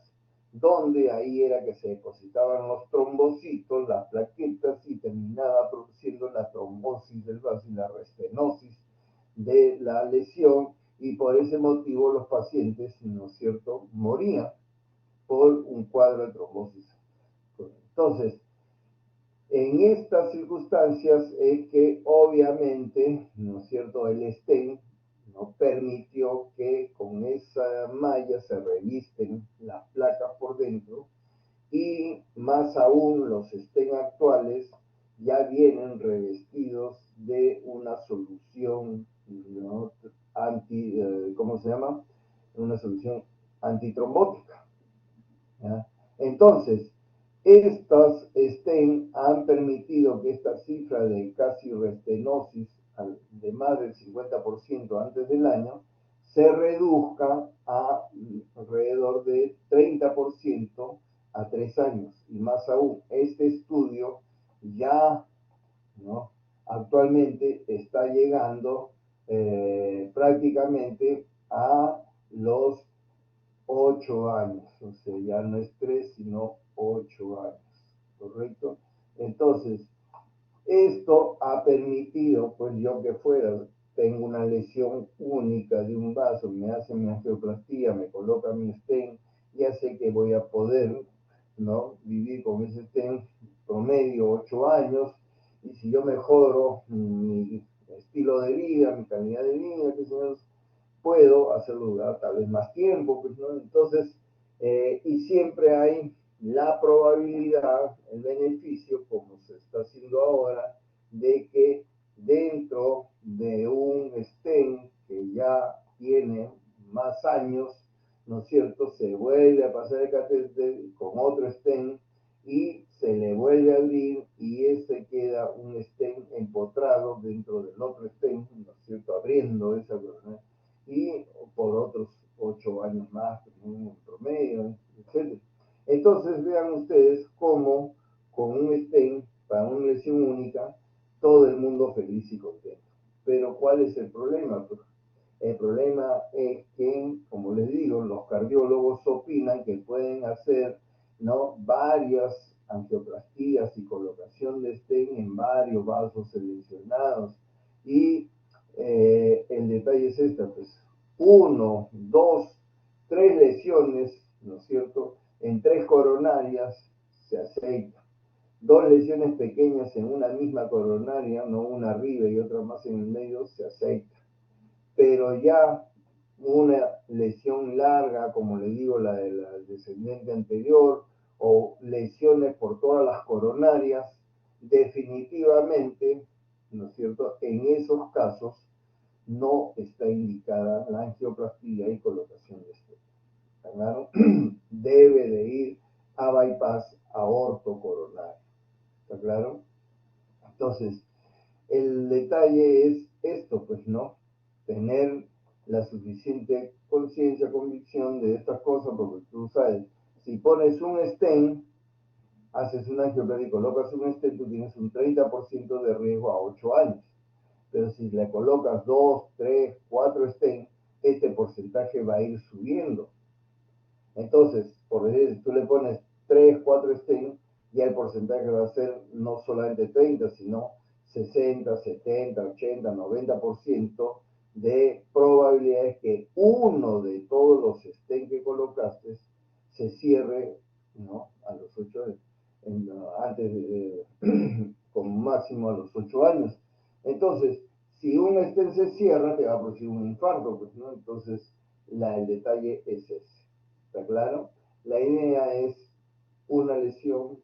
donde ahí era que se depositaban los trombocitos, las plaquetas, y terminaba produciendo la trombosis del vaso y la restenosis de la lesión, y por ese motivo los pacientes, ¿no es cierto?, morían por un cuadro de trombosis. Entonces, en estas circunstancias es que obviamente, ¿no es cierto?, el stent no permitió que con esa malla se revisten las placas por dentro, y más aún los stents actuales ya vienen revestidos de una solución, ¿no?, ¿cómo se llama? Una solución antitrombótica, ¿ya? Entonces, estas STEM han permitido que esta cifra de casi restenosis de más del 50% antes del año se reduzca a alrededor de 30% a 3 años. Y más aún, este estudio ya, ¿no?, actualmente está llegando prácticamente a los 8 años, o sea, ya no es 3, sino 8 años, ¿correcto? Entonces, esto ha permitido, pues yo que fuera, tengo una lesión única de un vaso, me hacen mi angioplastía, me colocan mi stent, ya sé que voy a poder, ¿no?, vivir con ese stent promedio 8 años, y si yo mejoro mi estilo de vida, mi calidad de vida, que puedo hacerlo durar tal vez más tiempo, pues, ¿no? Entonces, y siempre hay la probabilidad, el beneficio, como se está haciendo ahora, de que dentro de un stent que ya tiene más años, ¿no es cierto?, se vuelve a pasar el catéter con otro stent y se le vuelve a abrir, y ese queda un stent empotrado dentro del otro stent, ¿no es cierto?, abriendo esa, ¿no?, y por otros 8 años más, en promedio, etc. Entonces vean ustedes cómo con un stent para una lesión única, todo el mundo feliz y contento. Pero ¿cuál es el problema? Pues el problema es que, como les digo, los cardiólogos opinan que pueden hacer, ¿no?, varias angioplastías y colocación de stent en varios vasos seleccionados, y el detalle es este, pues 1, 2, 3 lesiones, ¿no es cierto?, en 3 coronarias se aceita. 2 lesiones pequeñas en una misma coronaria, no una arriba y otra más en el medio, se aceita. Pero ya una lesión larga, como le digo, la del descendiente anterior, o lesiones por todas las coronarias, definitivamente, ¿no es cierto?, en esos casos no está indicada la angioplastía y colocación de stent. ¿Está claro? Debe de ir a bypass aortocoronario. ¿Está claro? Entonces, el detalle es esto, pues, ¿no? Tener la suficiente conciencia, convicción de estas cosas, porque tú sabes, si pones un stent, haces una angioplastia y colocas un stent, tú tienes un 30% de riesgo a 8 años. Pero si le colocas 2, 3, 4 stents, este porcentaje va a ir subiendo. Entonces, por decir, tú le pones 3, 4 stents, ya el porcentaje va a ser no solamente 30, sino 60, 70, 80, 90% de probabilidades que uno de todos los stents que colocaste se cierre, ¿no? A los 8 años, antes de, como máximo a los 8 años. Entonces, si un stent se cierra, te va a producir un infarto, pues, ¿no? Entonces, el detalle es ese. ¿Está claro? La idea es una lesión,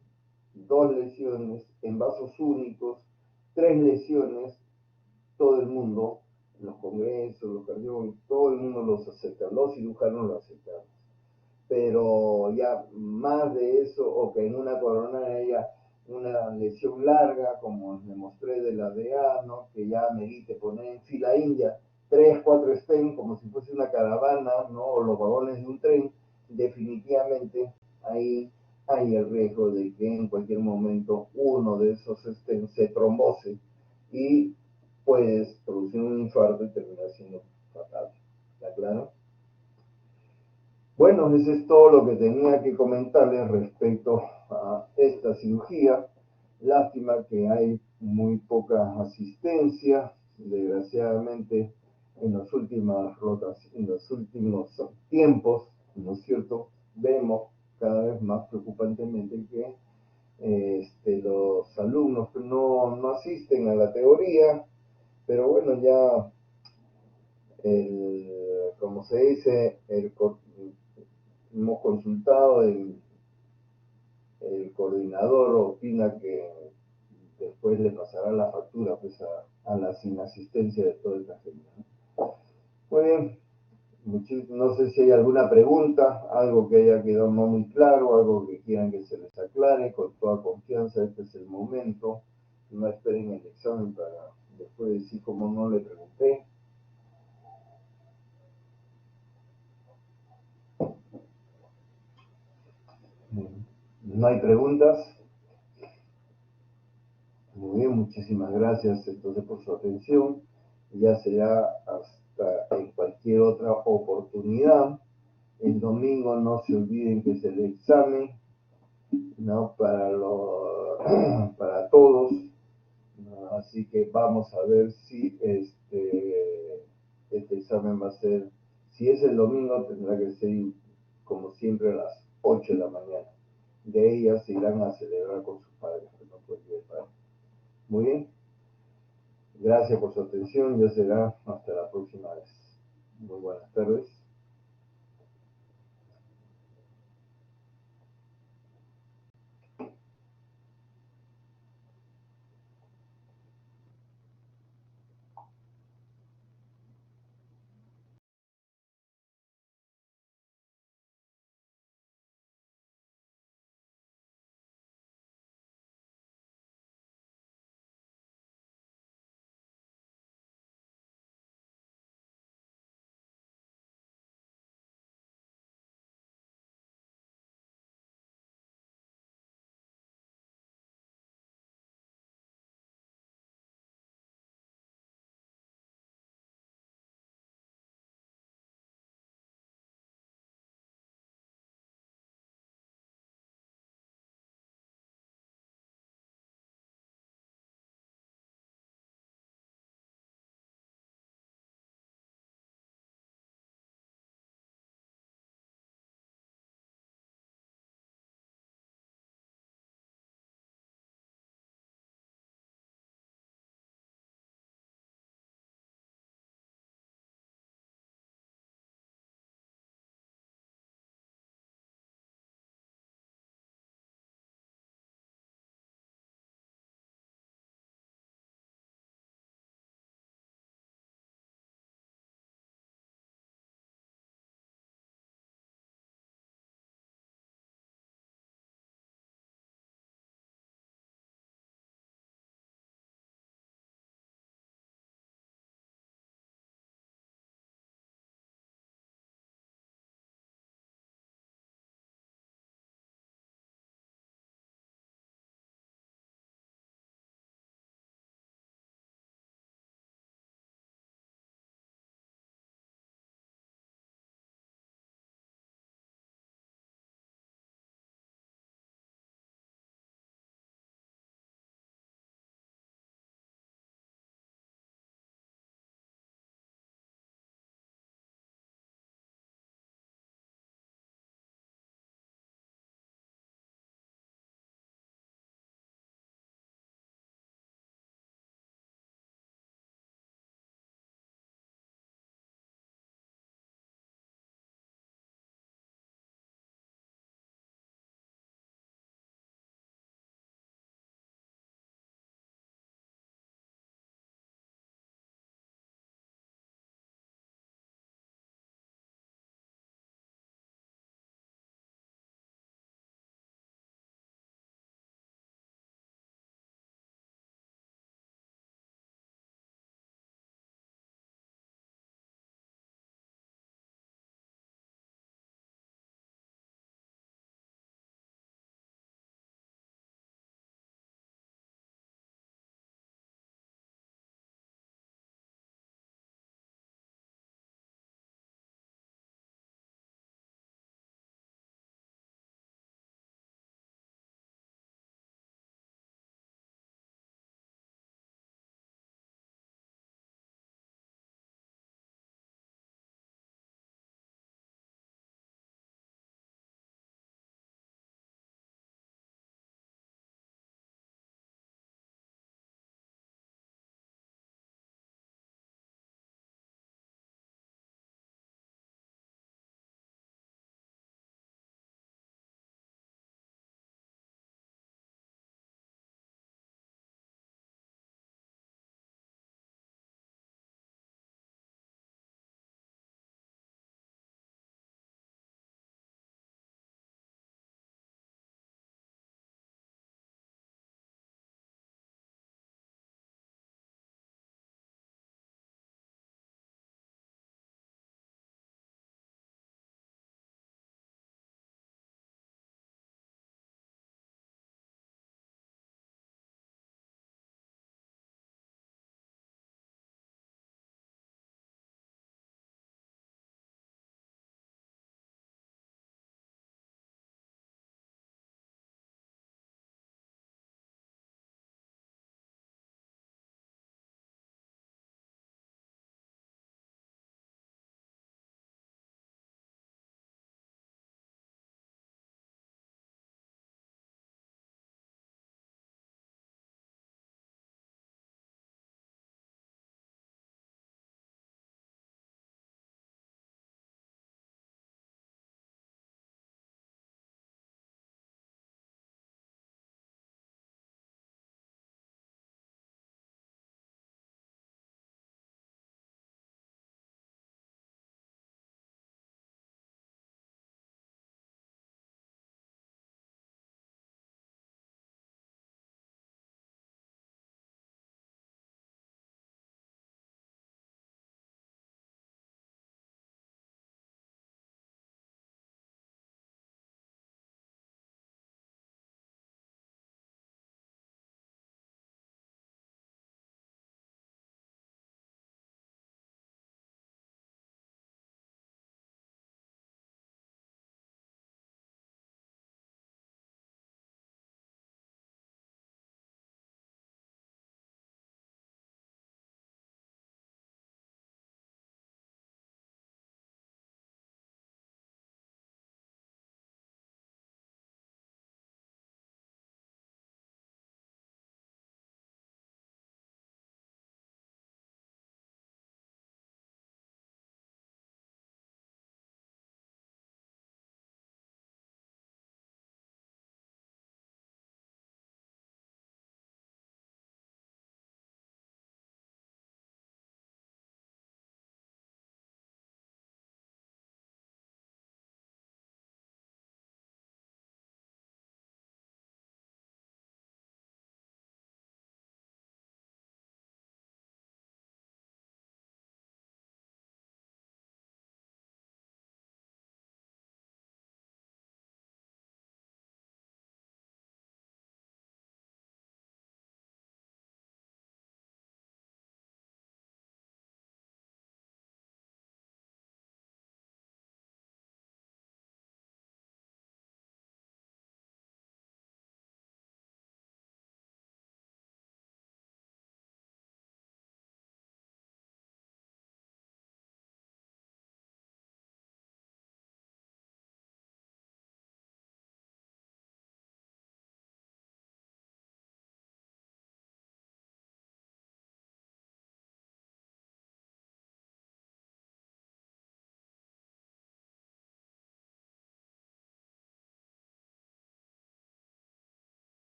dos lesiones en vasos únicos, tres lesiones, todo el mundo, los congresos, los cardiólogos, todo el mundo los acepta, los cirujanos lo aceptamos. Pero ya más de eso, o que en una coronaria una lesión larga, como les mostré de la DA, ¿no? Que ya merite poner en fila india 3, 4 stents, como si fuese una caravana, ¿no? O los vagones de un tren, definitivamente ahí hay el riesgo de que en cualquier momento uno de esos stents se trombose y puedes producir un infarto y terminar siendo fatal. ¿Está claro? Bueno, eso es todo lo que tenía que comentarles respecto a esta cirugía. Lástima que hay muy poca asistencia. Desgraciadamente, en en los últimos tiempos, ¿no es cierto? Vemos cada vez más preocupantemente que los alumnos no asisten a la teoría, pero bueno, ya como se dice, hemos consultado, el coordinador opina que después le pasará la factura pues, a la inasistencia de toda esta gente, ¿no? Muy bien, no sé si hay alguna pregunta, algo que haya quedado no muy claro, algo que quieran que se les aclare, con toda confianza, este es el momento, no esperen el examen para después decir como no le pregunté. ¿No hay preguntas? Muy bien, muchísimas gracias entonces por su atención. Ya será hasta en cualquier otra oportunidad. El domingo no se olviden que es el examen, ¿no? Para todos, ¿no? Así que vamos a ver si este examen va a ser, si es el domingo, tendrá que ser como siempre a las 8 de la mañana. De ellas se irán a celebrar con sus padres, que no puede ir padre. Muy bien. Gracias por su atención. Ya será hasta la próxima vez. Muy buenas tardes.